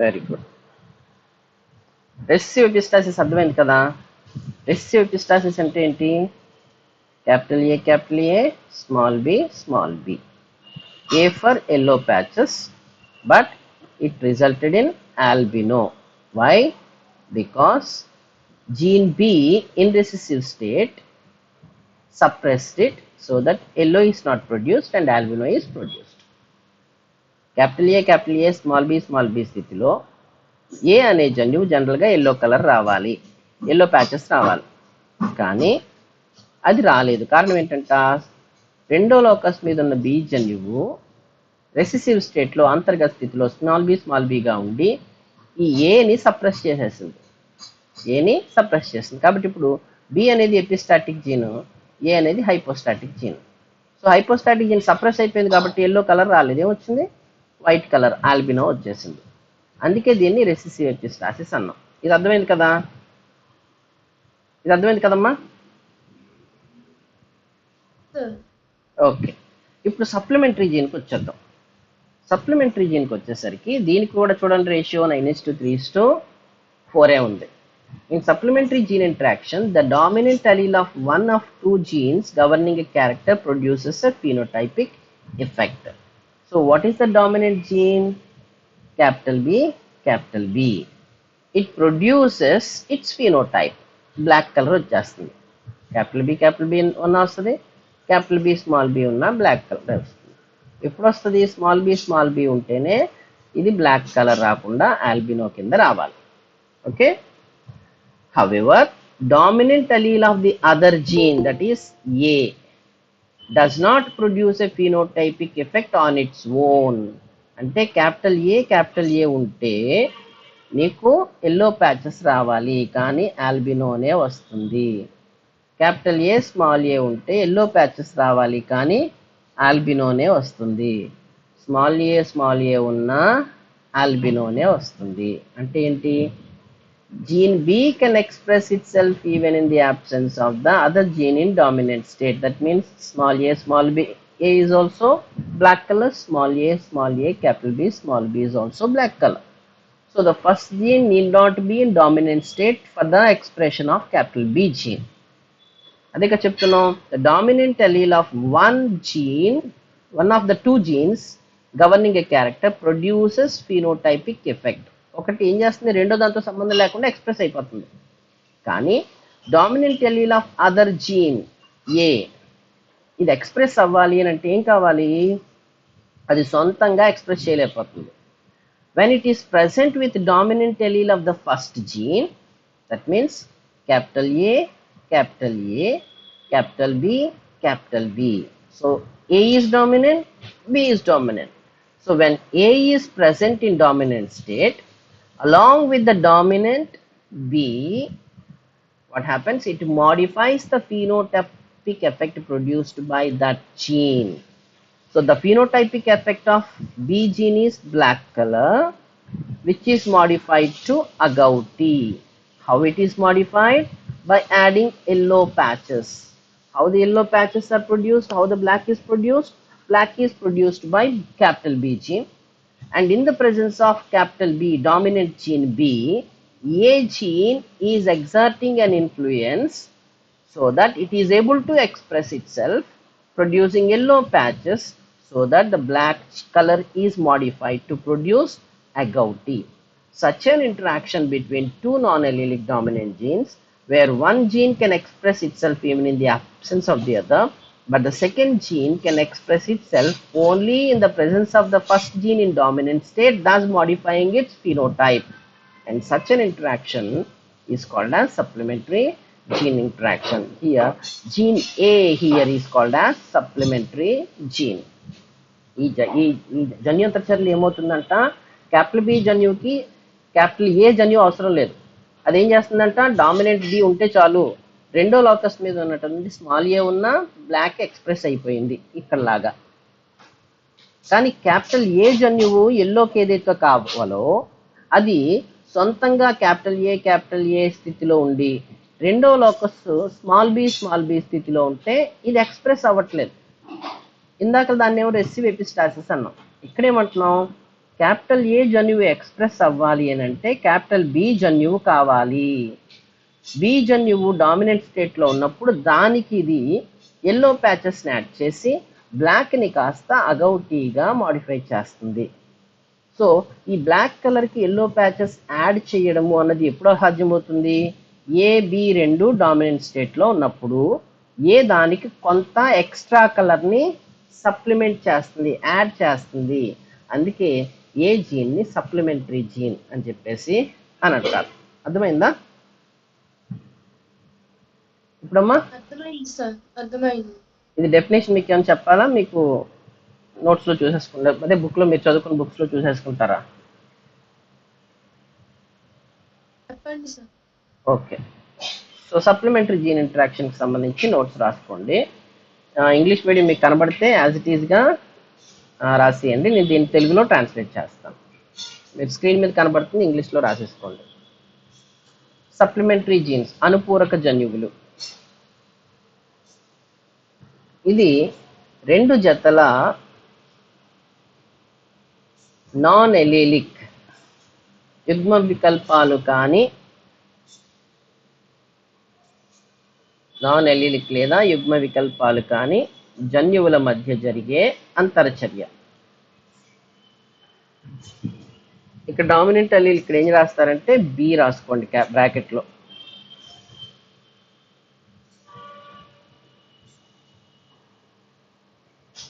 Very good. రెసెసివ్ ఎపిస్టాసిస్ అర్థమైంది కదా? రెసెసివ్ ఎపిస్టాసిస్ అంటే ఏంటి? Capital A small B. A for yellow patches, but it resulted in albino. Why? Because gene B in recessive state suppressed it so that yellow is not produced and albino is produced. Capital A small b స్థితిలో ఏ అనే జన్యువు జనరల్గా ఎల్లో కలర్ రావాలి, ఎల్లో ప్యాచెస్ రావాలి, కానీ అది రాలేదు. కారణం ఏంటంట? రెండో లోకస్ మీద ఉన్న బి జన్యువు రెసెసివ్ స్టేట్లో అంతర్గత స్థితిలో స్మాల్ బిగా ఉండి ఈ ఏని సప్రెస్ చేసేసింది, కాబట్టి ఇప్పుడు బి అనేది ఎపిస్టాటిక్ జీన్, ఏ అనేది hypostatic gene. So hypostatic gene suppress అయిపోయింది కాబట్టి ఎల్లో కలర్ రాలేదు, ఏమొచ్చింది? వైట్ కలర్ ఆల్బినో వచ్చేసింది. అందుకే దీన్ని రెసెసివ్ ఎపిస్టాసిస్ అన్నాం. ఇది అర్థమైంది కదా, ఇది అర్థమైంది కదమ్మా. సార్ ఓకే, ఇప్పుడు సప్లిమెంటరీ జీన్కి వచ్చేద్దాం. సప్లిమెంటరీ జీన్కి వచ్చేసరికి దీనికి కూడా చూడండి రేషియో 9:3:4 ఉంది. In supplementary gene interaction, the dominant allele of one of two genes governing a character produces a phenotypic effect. So what is the dominant gene? Capital B, capital B. It produces its phenotype. Black color వచ్చేస్తుంది. capital B ఉన్న వస్తుంది, capital B small b ఉన్న black color వస్తుంది. ఎప్పుడు వస్తుంది? small b ఉంటేనే ఇది బ్లాక్ కలర్ రాకుండా ఆల్బినో కింద రావాలి. Okay. However, dominant allele of the other gene, that is A, does not produce a phenotypic effect on its own. అంటే క్యాపిటల్ ఏ ఉంటే నీకు ఎల్లో ప్యాచెస్ రావాలి కానీ ఆల్బినోనే వస్తుంది. క్యాపిటల్ ఏ స్మాల్ ఏ ఉంటే ఎల్లో ప్యాచెస్ రావాలి కానీ ఆల్బినోనే వస్తుంది. స్మాల్ ఏ ఉన్న ఆల్బినోనే వస్తుంది. అంటే ఏంటి? Gene B can express itself even in the absence of the other gene in dominant state. That means small b, A is also black color, small a, capital B, small b is also black color. So the first gene need not be in dominant state for the expression of capital B gene. అదేగా చెప్తున్నాం, the dominant allele of one of the two genes governing a character produces phenotypic effect. ఒకటి ఏం చేస్తుంది? రెండో దాంతో సంబంధం లేకుండా ఎక్స్ప్రెస్ అయిపోతుంది. కానీ డామినెంట్ ఎలీల్ ఆఫ్ అదర్ జీన్ ఏ ఇది ఎక్స్ప్రెస్ అవ్వాలి అని అంటే ఏం కావాలి? అది సొంతంగా express చేయలేకపోతుంది. when it is present with dominant allele of the first gene, that means capital A, capital A, capital B, capital B. So A is dominant, B is dominant. So when A is present in dominant state along with the dominant B, what happens? It modifies the phenotypic effect produced by that gene. So the phenotypic effect of B gene is black color, which is modified to agouti. How it is modified? By adding yellow patches. How the yellow patches are produced? How the black is produced? Black is produced by capital B gene. And in the presence of capital B, dominant gene B, A gene is exerting an influence so that it is able to express itself, producing yellow patches so that the black color is modified to produce agouti. Such an interaction between two non-allelic dominant genes, where one gene can express itself even in the absence of the other, but the second gene can express itself only in the presence of the first gene in dominant state, thus modifying its phenotype. And such an interaction is called as supplementary gene interaction. Here, gene A here is called as supplementary gene. ఈ జన్యుంతర చర్యలు ఏమవుతుందంట? క్యాపిటల్ బి జన్యుకి క్యాపిటల్ ఏ జన్యు అవసరం లేదు. అదేం చేస్తుందంట? డామినెంట్ బి ఉంటే చాలు, రెండో లోకస్ మీద ఉన్నటువంటి స్మాల్ ఏ ఉన్న బ్లాక్ ఎక్స్ప్రెస్ అయిపోయింది ఇక్కడలాగా. కానీ క్యాపిటల్ ఏ జన్యువు ఎల్లోకి ఏదైతే కావాలో అది సొంతంగా క్యాపిటల్ ఏ స్థితిలో ఉండి రెండో లోకస్ స్మాల్ బి స్థితిలో ఉంటే ఇది ఎక్స్ప్రెస్ అవ్వట్లేదు. ఇందాక దాన్ని ఏమో రెసివ్ ఎపిస్టాసిస్ అన్నాం. ఇక్కడేమంటున్నాం? క్యాపిటల్ ఏ జన్యువు ఎక్స్ప్రెస్ అవ్వాలి అని అంటే క్యాపిటల్ బి జన్యువు కావాలి. బి జన్యువు డామినెంట్ స్టేట్లో ఉన్నప్పుడు దానికి ఇది ఎల్లో ప్యాచెస్ని యాడ్ చేసి బ్లాక్ని కాస్త అగౌటీగా మాడిఫై చేస్తుంది. సో ఈ బ్లాక్ కలర్కి ఎల్లో ప్యాచెస్ యాడ్ చేయడము అన్నది ఎప్పుడో సాధ్యమవుతుంది? ఏ బి రెండు డామినెంట్ స్టేట్లో ఉన్నప్పుడు ఏ దానికి కొంత ఎక్స్ట్రా కలర్ని సప్లిమెంట్ చేస్తుంది, యాడ్ చేస్తుంది. అందుకే ఏ జీన్ని సప్లిమెంటరీ జీన్ అని చెప్పేసి అని అంటారు. అర్థమైందా ఇప్పుడమ్మా? ఇది డెఫినేషన్ మీకు ఏమైనా చెప్పాలా? మీకు నోట్స్లో చూసేసుకుంటారు, అదే బుక్లో మీరు చదువుకున్న బుక్స్లో చూసేసుకుంటారా? ఓకే. సో సప్లిమెంటరీ జీన్ ఇంటరాక్షన్కి సంబంధించి నోట్స్ రాసుకోండి. ఇంగ్లీష్ మీడియం మీకు కనబడితే యాజ్ ఇట్ ఈస్గా రాసేయండి, నేను దీన్ని తెలుగులో ట్రాన్స్లేట్ చేస్తాను. మీరు స్క్రీన్ మీద కనబడుతుంది, ఇంగ్లీష్లో రాసేసుకోండి. సప్లిమెంటరీ జీన్స్ అనుపూరక జన్యువులు. ఇది 2 జతల నాన్ ఎలీలిక్ యుగ్మ వికల్పాలు కాని నాన్ ఎలీలిక్ లేదా యుగ్మ వికల్పాలు కాని జన్యువుల మధ్య జరిగే అంతరచర్య. ఇక్కడ డామినెంట్ అలీల్ ఇక్కడ ఏం రాస్తారంటే బి రాసుకోండి బ్రాకెట్లో.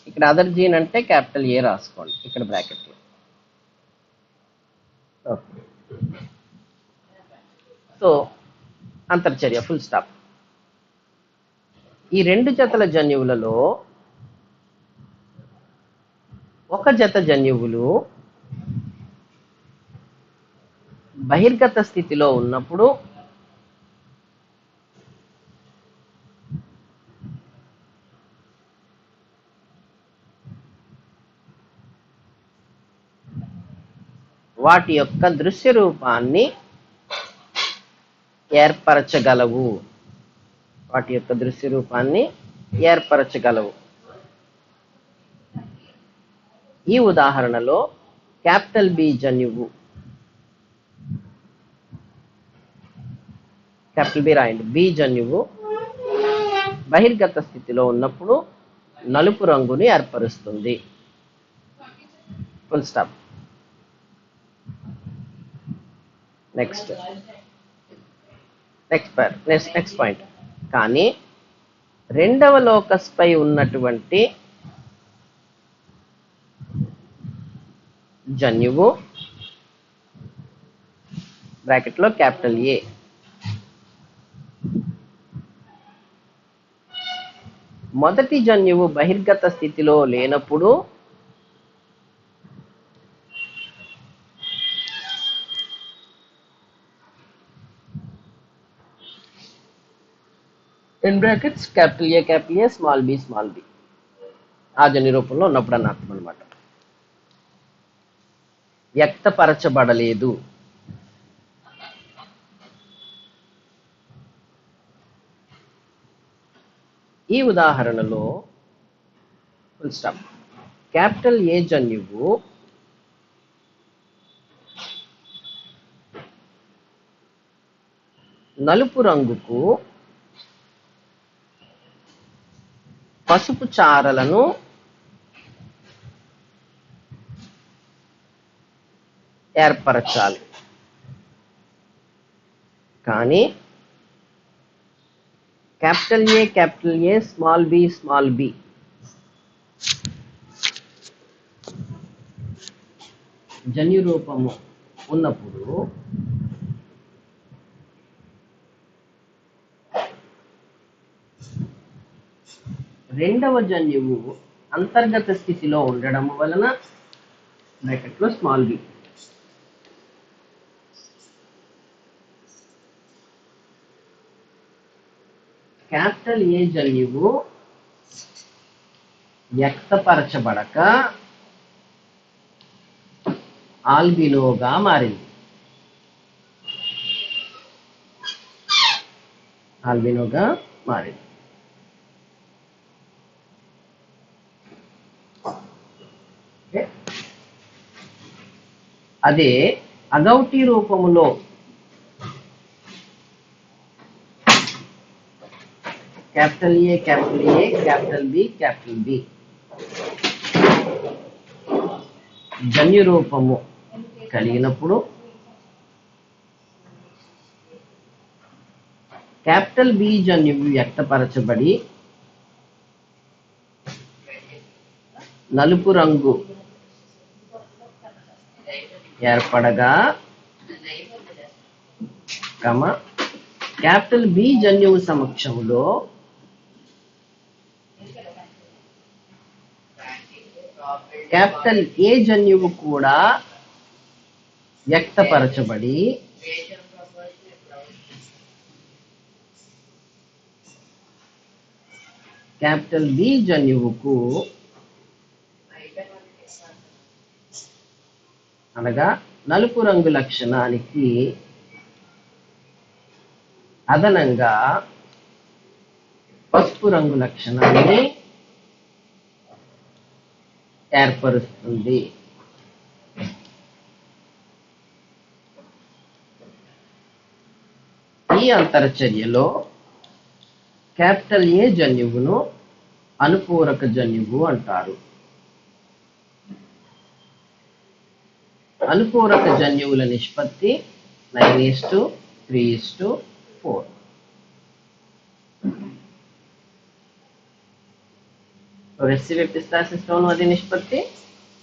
ఇక్కడ అదర్ జీన్ అంటే క్యాపిటల్ ఏ రాసుకోండి ఇక్కడ బ్రాకెట్లో. సో అంతర్చర్య ఫుల్ స్టాప్. ఈ 2 జతల జన్యువులలో ఒక జత జన్యువులు బహిర్గత స్థితిలో ఉన్నప్పుడు వాటి యొక్క దృశ్య రూపాన్ని ఏర్పరచగలవు. ఈ ఉదాహరణలో క్యాపిటల్ బి జన్యువు, క్యాపిటల్ బి రాయండి, బి జన్యువు బహిర్గత స్థితిలో ఉన్నప్పుడు నలుపు రంగుని ఏర్పరుస్తుంది. Full stop. Next point. కానీ రెండవ లోకస్ పై ఉన్నటువంటి జన్యువు బ్రాకెట్లో క్యాపిటల్ ఏ మొదటి జన్యువు బహిర్గత స్థితిలో లేనప్పుడు in brackets capital A small B ఆ జన్యు రూపంలో ఉన్నప్పుడు అని అర్థం అనమాట. వ్యక్తపరచబడలేదు. ఈ ఉదాహరణలో ఫుల్ స్టాప్. క్యాపిటల్ ఏ జన్యువు నలుపు రంగుకు పసుపు చారలను ఏర్పరచాలి. కానీ క్యాపిటల్ ఏ స్మాల్ బి జన్యు రూపము ఉన్నప్పుడు రెండవ జన్యువు అంతర్గత స్థితిలో ఉండడం వలన బ్రాకెట్లో స్మాల్ బి క్యాపిటల్ ఏ జన్యువు వ్యక్తపరచబడక ఆల్బినోగా మారింది. అదే అగౌటి రూపములో క్యాపిటల్ ఏ క్యాపిటల్ బి జన్యు రూపము కలిగినప్పుడు క్యాపిటల్ బి జన్యువు వ్యక్తపరచబడి నలుపు రంగు ఏర్పడగా క్యాపిటల్ బి జన్యువు సమక్షంలో క్యాపిటల్ ఏ జన్యువు కూడా వ్యక్తపరచబడి క్యాపిటల్ బి జన్యువుకు అనగా నలుపు రంగు లక్షణానికి అదనంగా పసుపు రంగు లక్షణాన్ని ఏర్పరుస్తుంది. ఈ అంతరచర్యలో క్యాపిటల్ ఏ జన్యువును అనుపూరక జన్యువు అంటారు. అనుపూరక జన్యువుల నిష్పత్తి 9:3:4. రెసిసివ్ ఎపిస్టాసిస్లోను అదే నిష్పత్తి,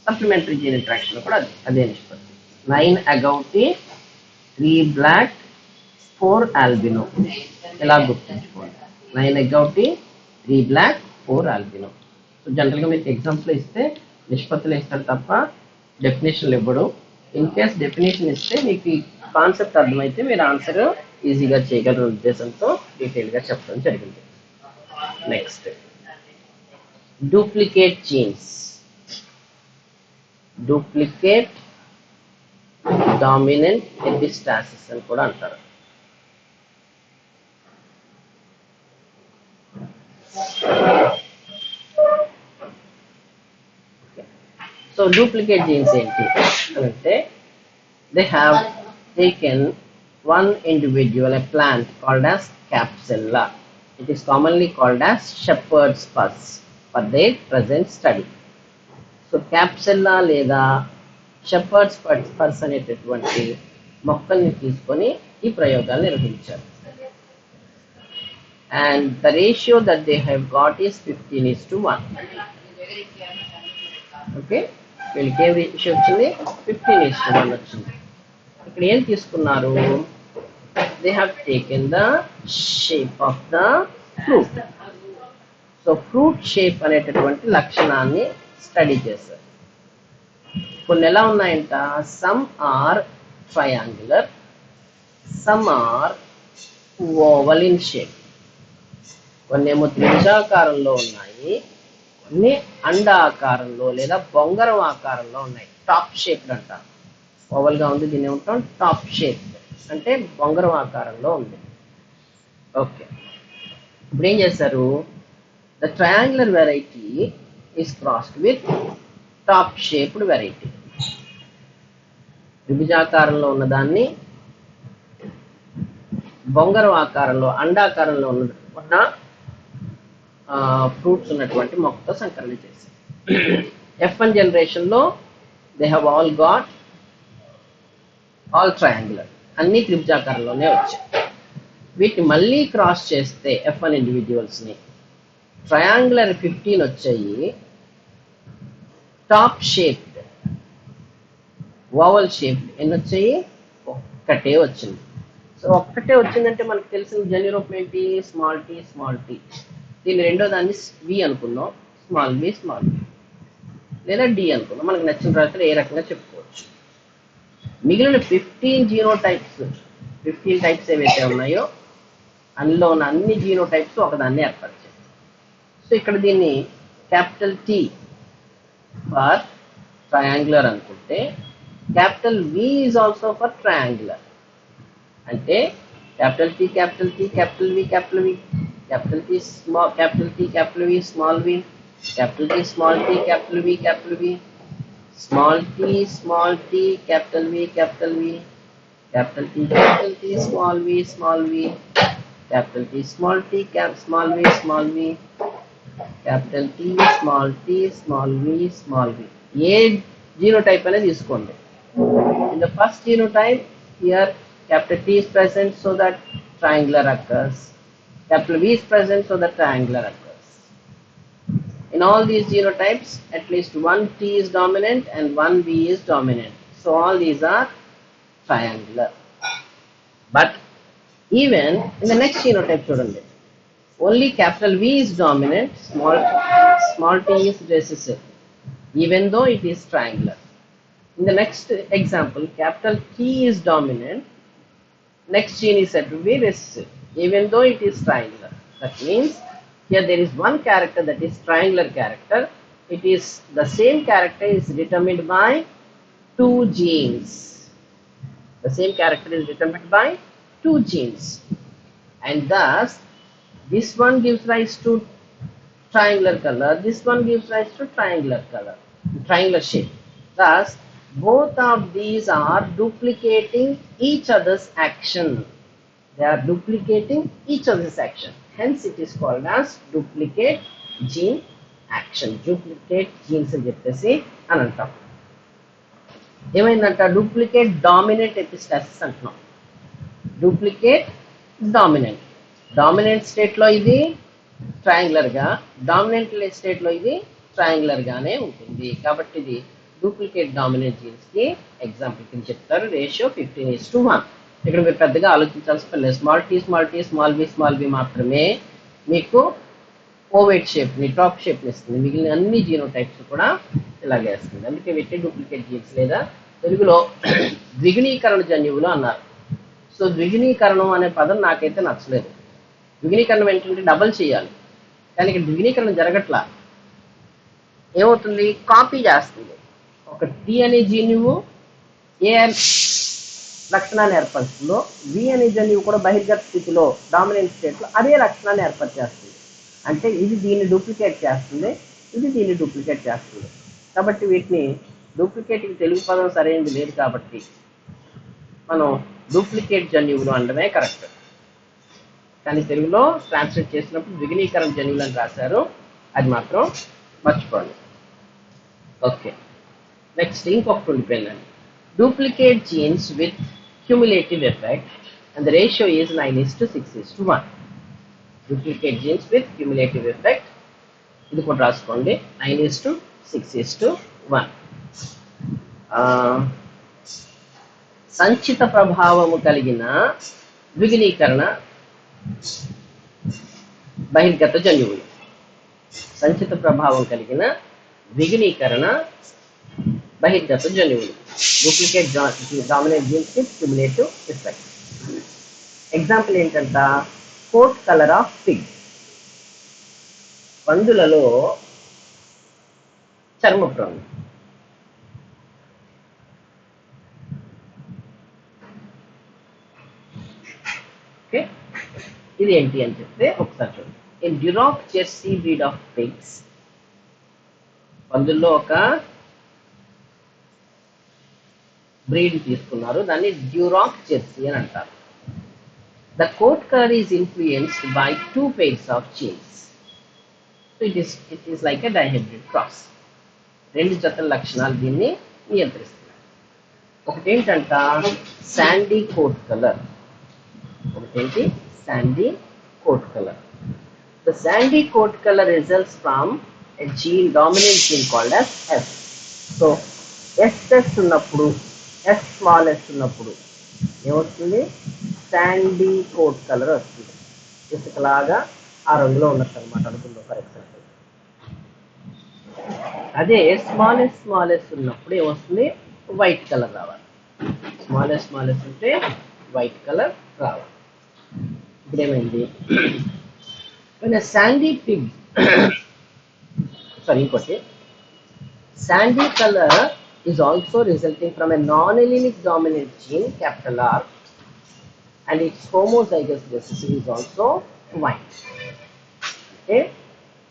సప్లిమెంటరీ జీన్ ఇంట్రాక్షన్ కూడా అదే నిష్పత్తి. 9 అగౌటి 3 బ్లాక్ 4 ఆల్బినో. ఇలా గుర్తుంచుకోండి. 9 అగౌటి 3 బ్లాక్ 4 ఆల్బినో. సో జనరల్గా మీకు ఎగ్జామ్స్లో ఇస్తే నిష్పత్తులు ఇస్తారు తప్ప డెఫినేషన్లు ఇవ్వడు. ఇన్ కేస్ డెఫినేషన్ ఇస్తే మీకు ఈ కాన్సెప్ట్ అర్థమైతే మీరు ఆన్సర్ ఈజీగా చేయగలరు ఉద్దేశంతో డీటెయిల్గా చెప్పడం జరిగింది. Next, duplicate genes. Duplicate dominant epistasis అని కూడా అంటారు. సో డూప్లికేట్ జీన్స్ ఏంటి అంటే, they have taken one individual, a plant called as capsella. It is commonly called as shepherd's pus for their present study. So capsella లేదా షెపర్డ్స్ పర్స్ అనేటటువంటి మొక్కల్ని తీసుకొని ఈ ప్రయోగాలు నిర్వహించారు. And the ratio that they have got is 15:1. Okay, వీళ్ళకి ఏ రేషియో వచ్చింది? 15:1 వచ్చింది. ఇక్కడ ఏం తీసుకున్నారు? They have taken the shape of the fruit. So fruit shape అనేటటువంటి లక్షణాన్ని స్టడీ చేశారు. కొన్ని ఎలా ఉన్నాయంట? Some are triangular, some are oval in shape. కొన్ని ఏమో త్రిభుజాకారంలో ఉన్నాయి, కొన్ని అండాకారంలో లేదా బొంగరం ఆకారంలో ఉన్నాయి. టాప్ షేప్డ్ అంటారు. ఓవల్గా ఉంది, దీన్ని ఏమంటాం? టాప్ షేప్ అంటే బొంగరం ఆకారంలో ఉంది. ఓకే, ఇప్పుడు ఏం చేశారు? The triangular variety is crossed with top shaped variety. త్రిభుజాకారంలో ఉన్నదాన్ని బొంగరం ఆకారంలో, అండాకారంలో ఉన్న ఫ్రూట్స్ ఉన్నటువంటి మొక్కతో సంకలనం చేశారు. F1 జనరేషన్లో they have all got all triangular, అన్ని త్రిభుజాకారంలోనే వచ్చాయి. వీటిని మళ్ళీ క్రాస్ చేస్తే F1 ఇండివిజువల్స్ని ట్రయాంగులర్ 15 వచ్చాయి. టాప్ షేప్డ్ ఓవల్ షేప్డ్ ఎన్ని వచ్చాయి? ఒక్కటే వచ్చింది. సో ఒక్కటే వచ్చిందంటే మనకు తెలిసిన జన్యురూపం ఏంటి? Small T small T. దీన్ని రెండో దాన్ని వి అనుకుందాం, స్మాల్ వి స్మాల్ వి, లేదా డి అనుకుందాం. మనకు నచ్చిన రాత్రి ఏ రకంగా చెప్పుకోవచ్చు. మిగిలిన 15 జీనోటైప్స్, 15 టైప్స్ ఏవైతే ఉన్నాయో అందులో ఉన్న అన్ని జీనోటైప్స్ ఒకదాన్ని ఏర్పరిచాయి. సో ఇక్కడ దీన్ని క్యాపిటల్ టీ ఫర్ ట్రయాంగులర్ అనుకుంటే, capital V is also for triangular. అంటే capital T capital T capital V capital V, capital T small capital T capital V small V, capital T small T capital V capital V, small T capital V capital V, capital T small V capital T small T small V small V, capital T small V small V. ఏ జీనోటైప్ అనేది తీసుకోండి. In the first genotype, here capital T is present so that triangular occurs. Capital V is present so that triangular occurs. In all these genotypes, at least one T is dominant and one V is dominant. So all these are triangular. But even in the next genotype, only capital V is dominant, small t is recessive, even though it is triangular. In the next example, capital T is dominant, next gene is said to be recessive, even though it is triangular. That means here there is one character that is triangular character. It is the same character is determined by two genes. The same character is determined by two genes. and thus this one gives rise to triangular color, this one gives rise to triangular shape. Thus both of these are duplicating each other's action. They are duplicating each other's action, hence it is called as duplicate gene action. Duplicate genes అని చెప్పేసి అని అంటాం. ఏమైందంట, డూప్లికేట్ డామినెంట్ ఎపిస్టాసిస్ అంటున్నాం. డూప్లికేట్ డామినెంట్ స్టేట్లో ఇది ట్రయాంగులర్గా, డామినెంట్ స్టేట్లో ఇది ట్రయాంగులర్గానే ఉంటుంది. కాబట్టి ఇది డూప్లికేట్ డామినెంట్ జీన్స్కి ఎగ్జాంపుల్ కింద చెప్తారు. రేషియో 15:1. ఇక్కడ మీరు పెద్దగా ఆలోచించాల్సిన పని లేదు. స్మాల్ బి మాత్రమే మీకు ఓవేట్ షేప్ని, టాప్ షేప్ని ఇస్తుంది. మిగిలిన అన్ని జీనోటైప్స్ కూడా ఇలాగే వస్తుంది. అందుకే వీటిని డూప్లికేట్ జీన్స్ లేదా తెలుగులో ద్విగుణీకరణ జన్యువులు అన్నారు. సో ద్విగుణీకరణం అనే పదం నాకైతే నచ్చలేదు. ద్విగుణీకరణం ఏంటంటే డబల్ చేయాలి, కానీ ఇక్కడ ద్విగుణీకరణ జరగట్లా. ఏమవుతుంది, కాపీ చేస్తుంది. ఒక టీ అనే జన్యువు ఏ లక్షణాన్ని ఏర్పరుస్తుందో వి అనే జన్యువు కూడా బహిర్గత స్థితిలో డామినెంట్ స్టేట్లో అదే లక్షణాన్ని ఏర్పరిచేస్తుంది. అంటే ఇది దీన్ని డూప్లికేట్ చేస్తుంది, ఇది దీన్ని డూప్లికేట్ చేస్తుంది. కాబట్టి వీటిని డూప్లికేట్కి తెలుగు పదం సరైనది లేదు, కాబట్టి మనం డూప్లికేట్ జన్యువులు అనడమే కరెక్ట్. కానీ తెలుగులో ట్రాన్స్లేట్ చేసినప్పుడు ద్విగుణీకరణ జన్యువులు అని రాశారు, అది మాత్రం మర్చిపోండి. ఓకే, నెక్స్ట్ ఇంకొకటి ఉండిపోయిందండి. Duplicate genes with cumulative effect and the ratio is 9:6:1. Duplicate genes with cumulative effect, ఇది కూడా రాసుకోండి, 9:6:1. సంచిత ప్రభావము కలిగిన ద్విగుణీకరణ బహిర్గత జన్యువులు. సంచిత ప్రభావం కలిగిన ద్విగుణీకరణ బహిర్గత జన్యువులు. Duplicate dominant genes with cumulative effect. Example ఏంటంట, కోట్ కలర్ ఆఫ్ పిగ్. పందులలో చర్మపు రంగు. ఓకే, ఇది ఏంటి అని చెప్తే ఒకసారి చూడండి. In Duroc Jersey breed of pigs, పందుల్లో ఒక బ్రీడ్ తీసుకున్నారు, దాన్ని డ్యూరాక్ జెర్సీ అని అంటారు. The coat color is influenced by 2 pairs of genes. So it is like a dihybrid cross. రెండు జతల లక్షణాలు దీన్ని నియంత్రిస్తున్నాయి. ఒకటి ఏంటంట, శాండీ కోట్ కలర్. ఒకటేంటి, sandy coat colour. The sandy coat color results from a gene, dominant gene called as S. So SS ఉన్నప్పుడు, S small s ఉన్నప్పుడు ఏమవుతుంది, శాండీ కోట్ కలర్ వస్తుంది. ఇసుకలాగా ఆ రంగులో ఉన్నట్టు అనమాట అనుకుందాం ఫర్ ఎగ్జాంపుల్. అదే స్మాలెస్ట్ ఉన్నప్పుడు ఏమొస్తుంది, వైట్ కలర్ రావాలి. స్మాలెస్ట్ ఉంటే వైట్ కలర్ రావాలి. ఇప్పుడు ఏమైంది, శాండీ పిగ్ ఇంకోటి, Sandy colour is also resulting from a non-allelic dominant gene, capital R, and its homozygous recessive is also white. Okay,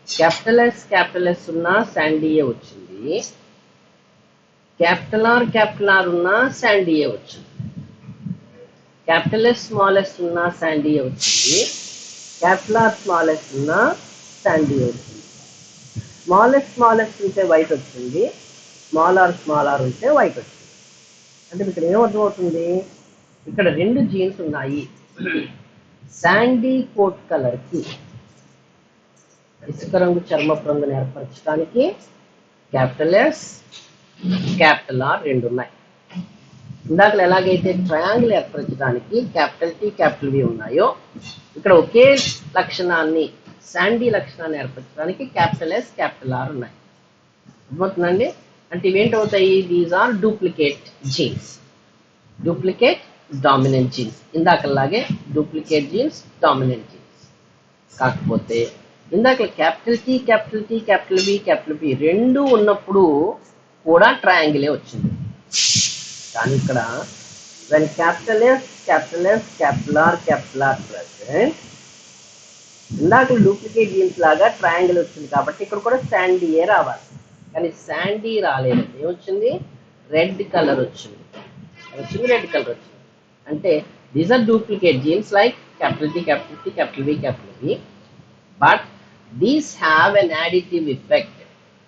capital S ఉన్న శాండీయే వచ్చింది, capital R ఉన్న శాండీయే వచ్చింది. capital S small s ఉన్న శాండీయే వచ్చింది, capital R small s ఉన్న శాండీయే వచ్చింది. small s ఉంటే వైట్ వచ్చింది, స్మాల్ ఆర్ ఉంటే వైట్ వచ్చింది. అంటే ఇక్కడ ఏమర్థమవుతుంది, ఇక్కడ రెండు జీన్స్ ఉన్నాయి. శాండీ కోట్ కలర్కి, ఇసుక రంగు చర్మపు రంగుని ఏర్పరచడానికి క్యాపిటల్ ఎస్ క్యాపిటల్ ఆర్ రెండు ఉన్నాయి. ఇందాక ఎలాగైతే ట్రయాంగిల్ ఏర్పరచడానికి క్యాపిటల్ టీ క్యాపిటల్ వి ఉన్నాయో, ఇక్కడ ఒకే లక్షణాన్ని, శాండీ లక్షణాన్ని ఏర్పరచడానికి క్యాపిటల్ ఎస్ క్యాపిటల్ ఆర్ ఉన్నాయి. అర్థమవుతుందండి? అంటే ఇవేంటవుతాయి, these are duplicate genes, duplicate dominant genes. ఇందాకలాగే డూప్లికేట్ జీన్స్, డామినెంట్ జీన్స్. కాకపోతే ఇందాక క్యాపిటల్ టీ క్యాపిటల్ బి రెండు ఉన్నప్పుడు కూడా ట్రయాంగిలే వచ్చింది. కానీ ఇక్కడ when capital S capital S, capital R present. ఇందాక డూప్లికేట్ జీన్స్ లాగా ట్రయాంగిల్ వచ్చింది కాబట్టి ఇక్కడ కూడా శాండీయే రావాలి, కానీ శాండీ రాలేదు. ఏమొచ్చింది? రెడ్ కలర్ వచ్చింది. రెడ్ కలర్ వచ్చింది అంటే these are duplicate genes like capital T, capital T, capital V, capital V, but these have an additive effect.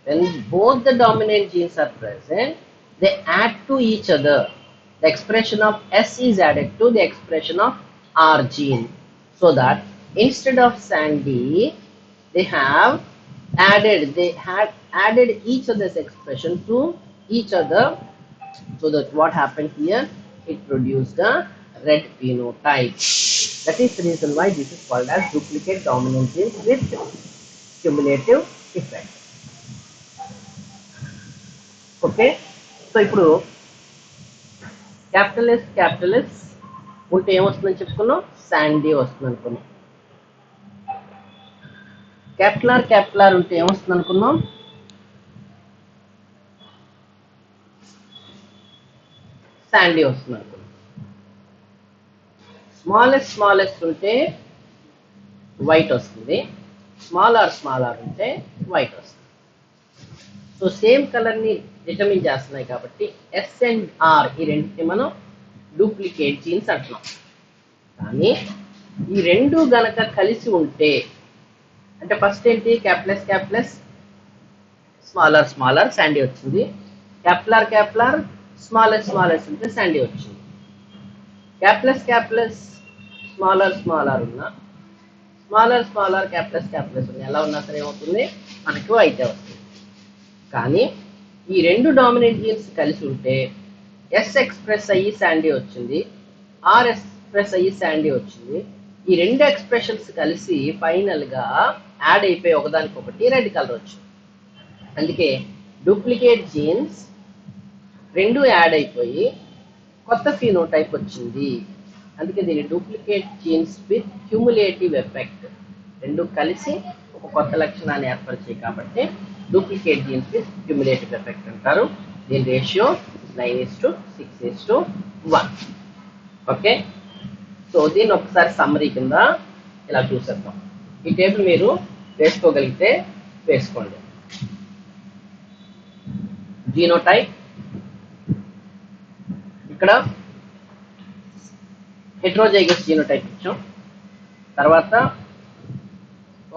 When both the dominant genes are present, they add to each other. The expression of S is added to the expression of R gene, so that instead of Sandy, they had added each other's expression to each other, so that what happened here? It produced a red phenotype. That is the reason why this is called as duplicate dominant genes with cumulative effect. Okay, so ఇప్పుడు క్యాపిటల్ ఎస్ ఉంటే ఏమొస్తుందని చెప్పుకున్నాం? శాండీ వస్తుంది అనుకున్నాం. క్యాపిటల్ ఆర్ ఉంటే ఏమొస్తుంది అనుకున్నాం? శాండీ వస్తుంది అనుకున్నాం. స్మాలెస్ట్ ఉంటే వైట్ వస్తుంది, స్మాల్ ఆర్ ఉంటే వైట్ వస్తుంది. సో సేమ్ కలర్ని డిటర్మిన్ చేస్తున్నాయి కాబట్టి ఎస్ అండ్ ఆర్ ఈ రెండింటిని మనం డూప్లికేట్ జీన్స్ అంటున్నాం. కానీ ఈ రెండు గనక కలిసి ఉంటే, అంటే ఫస్ట్ ఏంటి? Capital S small R sandy వచ్చింది. క్యాపిటల్ ఆర్ స్మాల్ ఎస్ ఉంటే శాండీ వచ్చింది. క్యాపిటల్ ఎస్ స్మాల్ ఆర్ ఉన్నా, స్మాల్ ఆర్ క్యాపిటల్ ఎస్ ఉన్నా, ఎలా ఉన్నా సరే ఏమవుతుంది? మనకు అయితే వస్తుంది. కానీ ఈ రెండు డామినెంట్ జీన్స్ కలిసి ఉంటే ఎస్ ఎక్స్ప్రెస్ అయ్యి శాండీ వచ్చింది, ఆర్ ఎక్స్ప్రెస్ అయ్యి శాండీ వచ్చింది. ఈ రెండు ఎక్స్ప్రెషన్స్ కలిసి ఫైనల్గా యాడ్ అయిపోయి ఒకదానికొకటి రెడ్ కలర్ వచ్చింది. అందుకే డూప్లికేట్ జీన్స్ రెండు యాడ్ అయిపోయి కొత్త ఫినోటైప్ వచ్చింది. అందుకే దీన్ని duplicate genes with cumulative effect, రెండు కలిసి ఒక కొత్త లక్షణాన్ని ఏర్పరిచాయి కాబట్టి duplicate genes with cumulative effect అంటారు. దీని రేషియో 9:6:1. ఓకే, సో దీన్ని ఒకసారి సమ్మరీ కింద ఇలా చూసేద్దాం. ఈ టేబుల్ మీరు వేసుకోగలిగితే వేసుకోండి. జీనోటైప్ ఇక్కడ హెట్రోజైగస్ జీనోటైప్ ఇచ్చాం. తర్వాత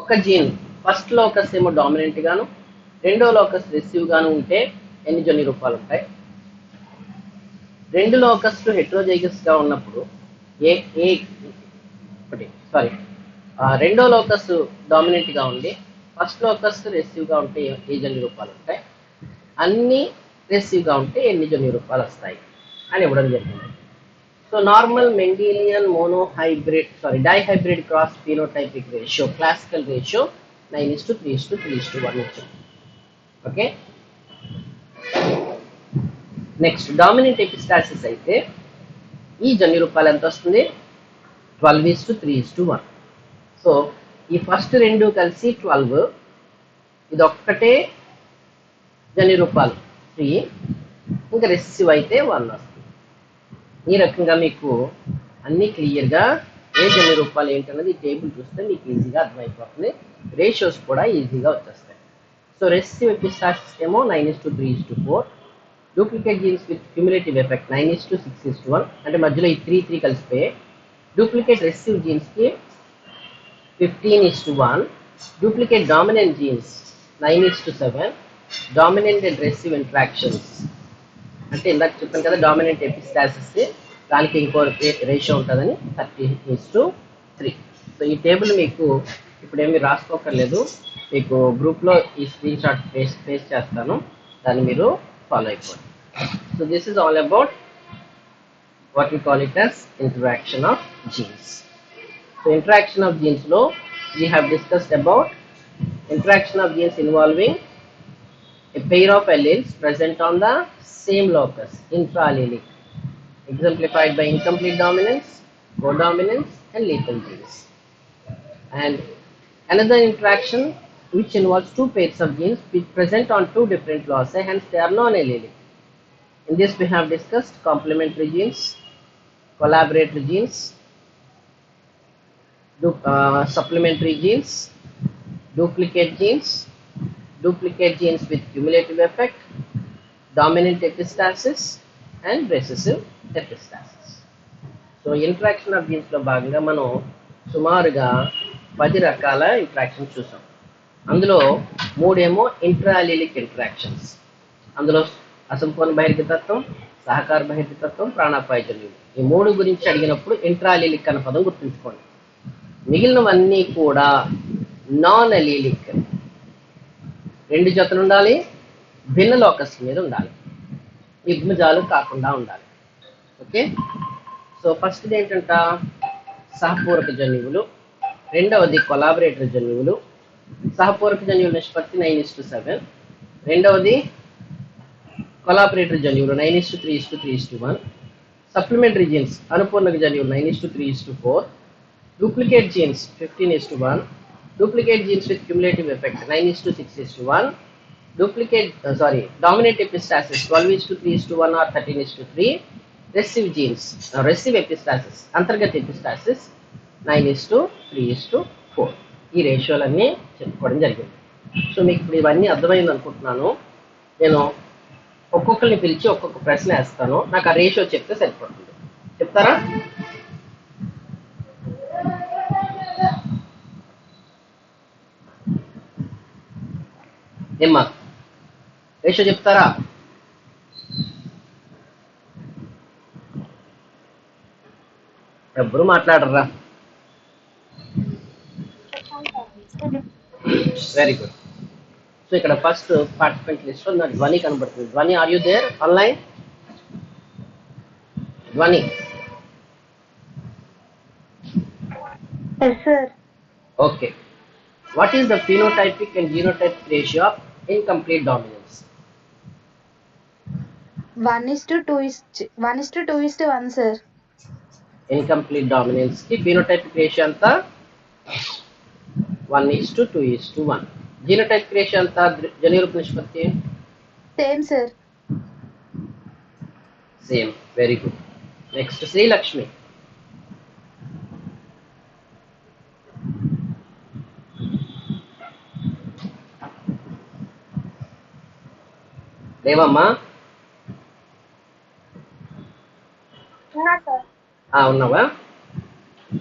ఒక జీన్ ఫస్ట్ లోకస్ ఏమో డామినెంట్ గాను, రెండో లోకస్ రెసివ్ గాను ఉంటే ఎన్ని జన్యు రూపాలు ఉంటాయి? రెండు లోకస్లు హెట్రోజైగస్ గా ఉన్నప్పుడు రెండో లోకస్ డామినెంట్ గా ఉండి ఫస్ట్ లోకస్ రెసివ్ గా ఉంటే ఏ జన్యు రూపాలు ఉంటాయి? అన్ని రెసివ్ గా ఉంటే ఎన్ని జన్యు రూపాలు వస్తాయి అని ఇవ్వడం జరిగింది. So normal Mendelian dihybrid cross phenotypic ratio, classical ratio 9:3:3:1 ఇచ్చాం. ఓకే, నెక్స్ట్ డామినెంట్ ఎపిస్టాసిస్ అయితే ఈ జన్యు రూపాలు ఎంత వస్తుంది? 12:3:1. సో ఈ ఫస్ట్ రెండు కలిసి 12, ఇది ఒక్కటే జన్యు రూపాలు 3, ఇంకా రెసిసివ్ అయితే 1 వస్తుంది. ఈ రకంగా మీకు అన్ని క్లియర్గా ఏ జన్యు రూపాలు ఏంటన్నది ఈ టేబుల్ చూస్తే మీకు ఈజీగా అర్థమైపోతుంది. రేషియోస్ కూడా ఈజీగా వచ్చేస్తాయి. సో రెసిసివ్ ఎపిస్టాసిస్ ఏమో 9:3:4, duplicate genes with cumulative effect 9:6:1, అంటే మధ్యలో ఈ 3 కలిసిపోయి. డూప్లికేట్ రెసిసివ్ జీన్స్కి 15:1, duplicate dominant genes 9:7, dominant and recessive interactions అంటే ఇందాక చెప్పాను కదా డామినెంట్ ఎపిస్టాసిస్, దానికి ఇంకో రేషియో ఉంటుందని 30:3. సో ఈ టేబుల్ మీకు ఇప్పుడు ఏమి రాసుకోకర్లేదు, మీకు గ్రూప్లో ఈ స్క్రీన్ షాట్ పేస్ట్ చేస్తాను, దాన్ని మీరు ఫాలో అయిపోండి. So this is all about what we call it as interaction of genes. So interaction of genes లో we have discussed about interaction of genes involving a pair of alleles present on the same locus, intraallelic, exemplified by incomplete dominance, codominance and lethal genes. And another interaction which involves two pairs of genes which present on two different loci, hence they are non-allelic. In this we have discussed complementary genes, collaborator genes, supplementary genes, duplicate genes, duplicate genes with cumulative effect, dominant epistasis, and recessive epistasis. So interaction of జీన్స్లో భాగంగా మనం సుమారుగా 10 రకాల ఇంట్రాక్షన్ చూసాం. అందులో 3 ఏమో ఇంట్రాలిలిక్ ఇంట్రాక్షన్స్. అందులో అసంపూర్ణ బహిర్గతత్వం, సహకార బహిర్గతత్వం, ప్రాణాపాయ జన్యువులు. ఈ 3 గురించి అడిగినప్పుడు ఇంట్రాలిలిక్ అన్న పదం గుర్తుంచుకోండి. మిగిలినవన్నీ కూడా నాన్ అలీలిక్. 2 జతలు ఉండాలి, భిన్న లోకస్ మీద ఉండాలి, యుగ్మజాలు కాకుండా ఉండాలి. ఓకే, సో ఫస్ట్ది ఏంటంట సహపూరక జన్యువులు, రెండవది కొలాబరేటర్ జన్యువులు. సహపూరక జన్యువుల నిష్పత్తి 9:7, రెండవది కొలాబరేటర్ జన్యువులు 9:3:3:1, సప్లిమెంటరీ జీన్స్ అనుపూర్ణక జన్యువులు 9:3:4, duplicate jeans 15:1, duplicate genes with cumulative effect 9:6:1, dominant epistasis 12:3:1 or 13:3, recessive genes, recessive epistasis, అంతర్గత epistasis 9:3:4. ఈ రేషియోలన్నీ చెప్పుకోవడం జరిగింది. సో మీకు ఇప్పుడు ఇవన్నీ అర్థమైంది అనుకుంటున్నాను. నేను ఒక్కొక్కరిని పిలిచి ఒక్కొక్క ప్రశ్న వేస్తాను, నాకు ఆ రేషియో చెప్తే సరిపోతుంది. చెప్తారా? ఏమ్మా రేషియో చెప్తారా? ఎవ్వరు మాట్లాడరా? Very good. సో ఇక్కడ ఫస్ట్ పార్టిసిపెంట్ లిస్ట్ లో నాకు ధ్వని కనబడుతుంది. Dhwani, are you there online? Dhwani. Yes, sir. Okay. What is the phenotypic and genotypic ratio of incomplete dominance? 1:2:1, sir. Incomplete dominance కి ఫినోటైపిక్ రేషియో అంతా 1:2:1. జీనోటైపిక్ రేషియో అంతా జన్యురూప నిష్పత్తి Same, sir. Same. Very good. Next Sreelakshmi. లేవమ్మా? ఉన్నావా?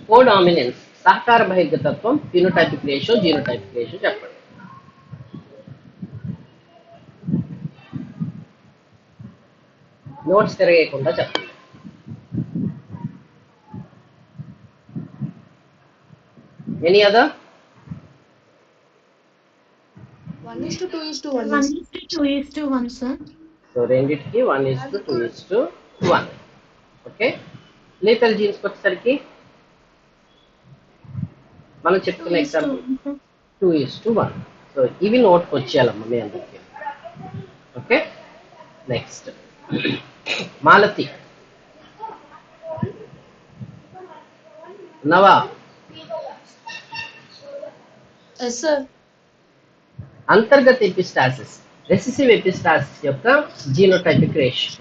కోడామినెన్స్, సహకార బహిర్గతత్వం, ఫినోటైపిక్ రేషియో, జీనోటైపిక్ రేషియో చెప్పండి. నోట్స్ తిరగేయకుండా చెప్పండి. Any other? 1:2:1. 1:2:1, sir. సో రెండింటికి 1:2:1. ఓకే. లీతల్ జీన్స్ వచ్చేసరికి మనం చెప్తున్న ఎగ్జాంపుల్ 2:1. సో ఇవి నోట్కి వచ్చేయాలమ్మా మీ అందరికి. ఓకే. నెక్స్ట్ మాలతి. ఉన్నావా? Yes sir. అంతర్గత ఎపిస్టాసిస్, రెసెసివ్ ఎపిస్టాసిస్ యొక్క జీనోటైపిక్ రేషియో,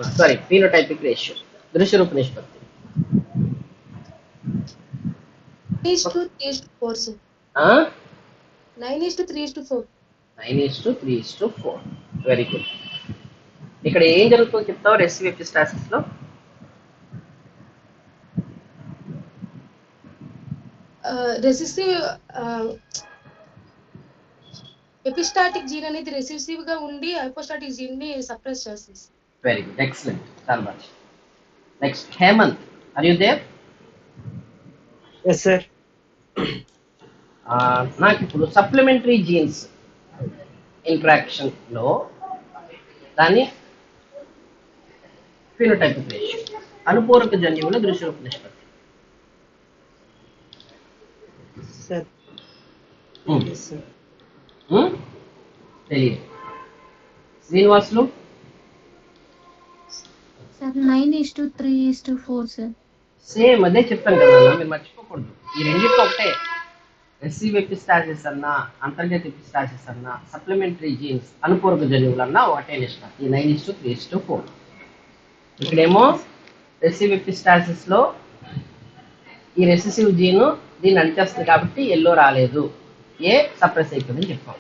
ఫినోటైపిక్ రేషియో, దృశ్యరూప నిష్పత్తి 9:3:4, sir. 9:3:4. 9:3:4. Very good. ఇక్కడ ఏం జరుగుతుందో చెప్తావు రెసెసివ్ ఎపిస్టాసిస్ లో? రెసిసివ్ ఎపిస్టాటిక్ జీన్ అనేది రెసిసివ్ గా ఉండి హైపోస్టాటిక్ జీన్ ని సప్రెస్ చేస్తుంది. వెరీ గుడ్, ఎక్సలెంట్, చాలా మంచి. Next Hemanth, are you there? Yes sir. నాకు ఇప్పుడు సప్లిమెంటరీ జీన్స్ ఇంట్రాక్షన్ లో దాన్ని ఫినోటైపిక్ రేషియో, అనుపూరక జన్యువుల దృశ్యరూప నిష్పత్తి. Sir yes sir. తెలియదు. శ్రీనివాసులు? Sir 9:3:4, sir. సేమ్ అదే చెప్పాను కదా, మీరు మర్చిపోకూడదు. ఈ రెండింటిలో ఒకటే. రెసిసివ్ ఎపిస్టాసిస్ అన్నా, అంతర్గత ఎపిస్టాసిస్ అన్నా, సప్లిమెంటరీ జీన్స్ అనుపూరక జన్యువులు అన్నా ఒకటే నిష్పత్తి, ఈ 9:3:4. ఇక్కడేమో రెసిసివ్ ఎపిస్టాసిస్ లో ఈ రెసెసివ్ జీన్ దీన్ని అడిచేస్తుంది కాబట్టి ఎల్లో రాలేదు, ఏ సప్రెస్ అయిపోయిందని చెప్పాం.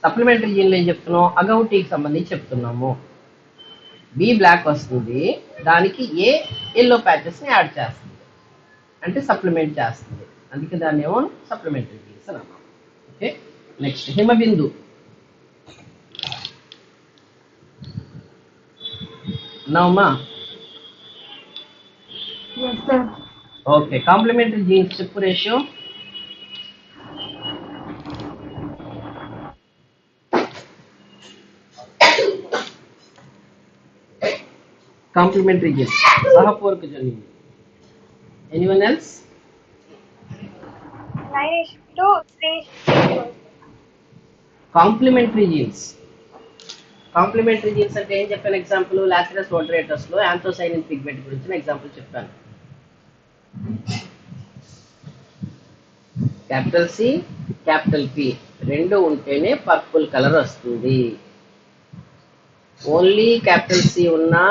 సప్లిమెంటరీ జీన్లో ఏం చెప్తున్నాం, అగౌటీకి సంబంధించి చెప్తున్నాము. బి బ్లాక్ వస్తుంది, దానికి ఏ ఎల్లో ప్యాచెస్ని యాడ్ చేస్తుంది, అంటే సప్లిమెంట్ చేస్తుంది. అందుకే దాన్ని ఏమో సప్లిమెంటరీ జీన్స్ అని అన్నాం. Okay, next Himabindu. నవమా? Yes, sir. Okay, complementary genes చెప్పు రేషియో. కాంప్లిమెంటరీ జీన్స్ సహపూరక జన్యువు. Anyone else? 9:3. Complementary genes. Complementary genes అంటే ఏం చెప్పాను? ఎగ్జాంపుల్ లాక్టోస్ ఓడరేటర్స్ లో యాంథోసైనిన్ పిగ్మెంట్ గురించి ఎగ్జాంపుల్ చెప్పాను. క్యాపిటల్ సి, క్యాపిటల్ పి రెండు ఉంటేనే పర్పుల్ కలర్ వస్తుంది. ఓన్లీ క్యాపిటల్ సి ఉన్నా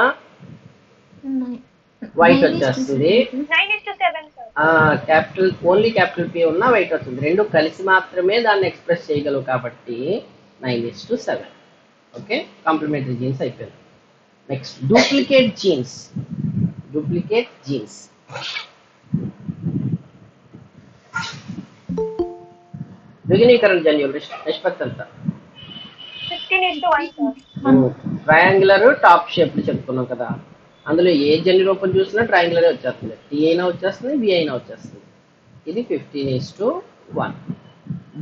వైట్ వచ్చేస్తుంది. 9:7, sir. Capital only capital P ఉన్నా వైట్ వస్తుంది. రెండు కలిసి మాత్రమే దాన్ని ఎక్స్ప్రెస్ చేయగలవు కాబట్టి 9:7. ఓకే, కాంప్లిమెంటరీ జీన్స్ అయిపోయింది. Next duplicate genes. Duplicate genes ద్విగుణీకరణ జన్యువులు నిష్పత్తి ఎంత? 15:1, sir. ట్రయాంగులర్ టాప్ షేప్ చెప్పుకున్నాం కదా, అందులో ఏ జన్యు రూపం చూసినా ట్రయాంగులర్ వచ్చేస్తుంది. టీ అయినా వచ్చేస్తుంది, బి అయినా వచ్చేస్తుంది. ఇది 15:1.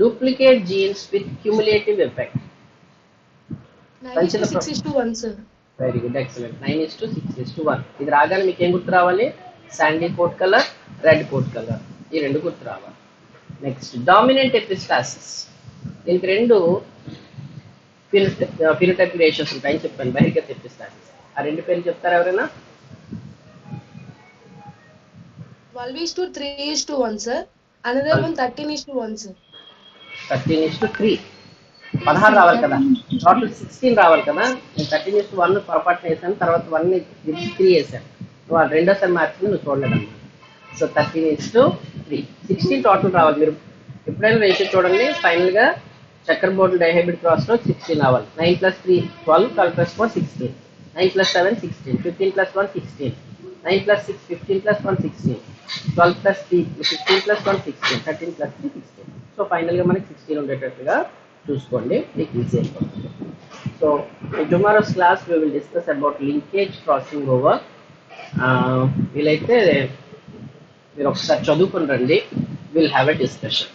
Duplicate genes with cumulative effect. 9:6:1, sir. Very good, excellent. 9:6:1. ఇది రాగానే మీకు ఏం గుర్తు రావాలి? Sandy coat colour, red coat colour, ఈ రెండు గుర్తు రావాలి. Next dominant epistasis. దీనికి రెండు ఫినోటైపిక్ రేషియోస్ ఉంటాయని చెప్పాను. బహిర్గత ఎపిస్టాసిస్. ఆ రెండు పేర్లు చెప్తారా ఎవరైనా? 12:3:1, sir. Another one 13:1, sir. 13:3. 16 రావాలి కదా, టోటల్ 16 రావాలి కదా. నేను 13:1 పొరపాటు వేసాను, తర్వాత 1 3 వేసాను. నువ్వు ఆ రెండోసారి మార్చింది నువ్వు చూడలేదన్నమాట. సో 13:3, 16 టోటల్ రావాలి. మీరు ఎప్పుడైనా రేషియో చూడండి, ఫైనల్గా చక్కర్ బోర్డు డైహైబ్రిడ్ క్రాస్లో 16 రావాలి. 9 + 3 12, 12 + 4 16, 9 + 7 16, 15 + 1 16, 9 + 6 15 + 1 16, 12 + 3 15 + 1 16, 13 + 3 16. సో ఫైనల్గా మనకి 16 ఉండేటట్టుగా చూసుకోండి, మీకు ఈజీ అయిపోతుంది. So tomorrow's class we will discuss about linkage crossing over. వీలైతే మీరు ఒకసారి చదువుకుని రండి. Will have a discussion.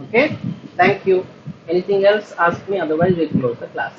Okay, thank you. Anything else ask me, otherwise will close the class.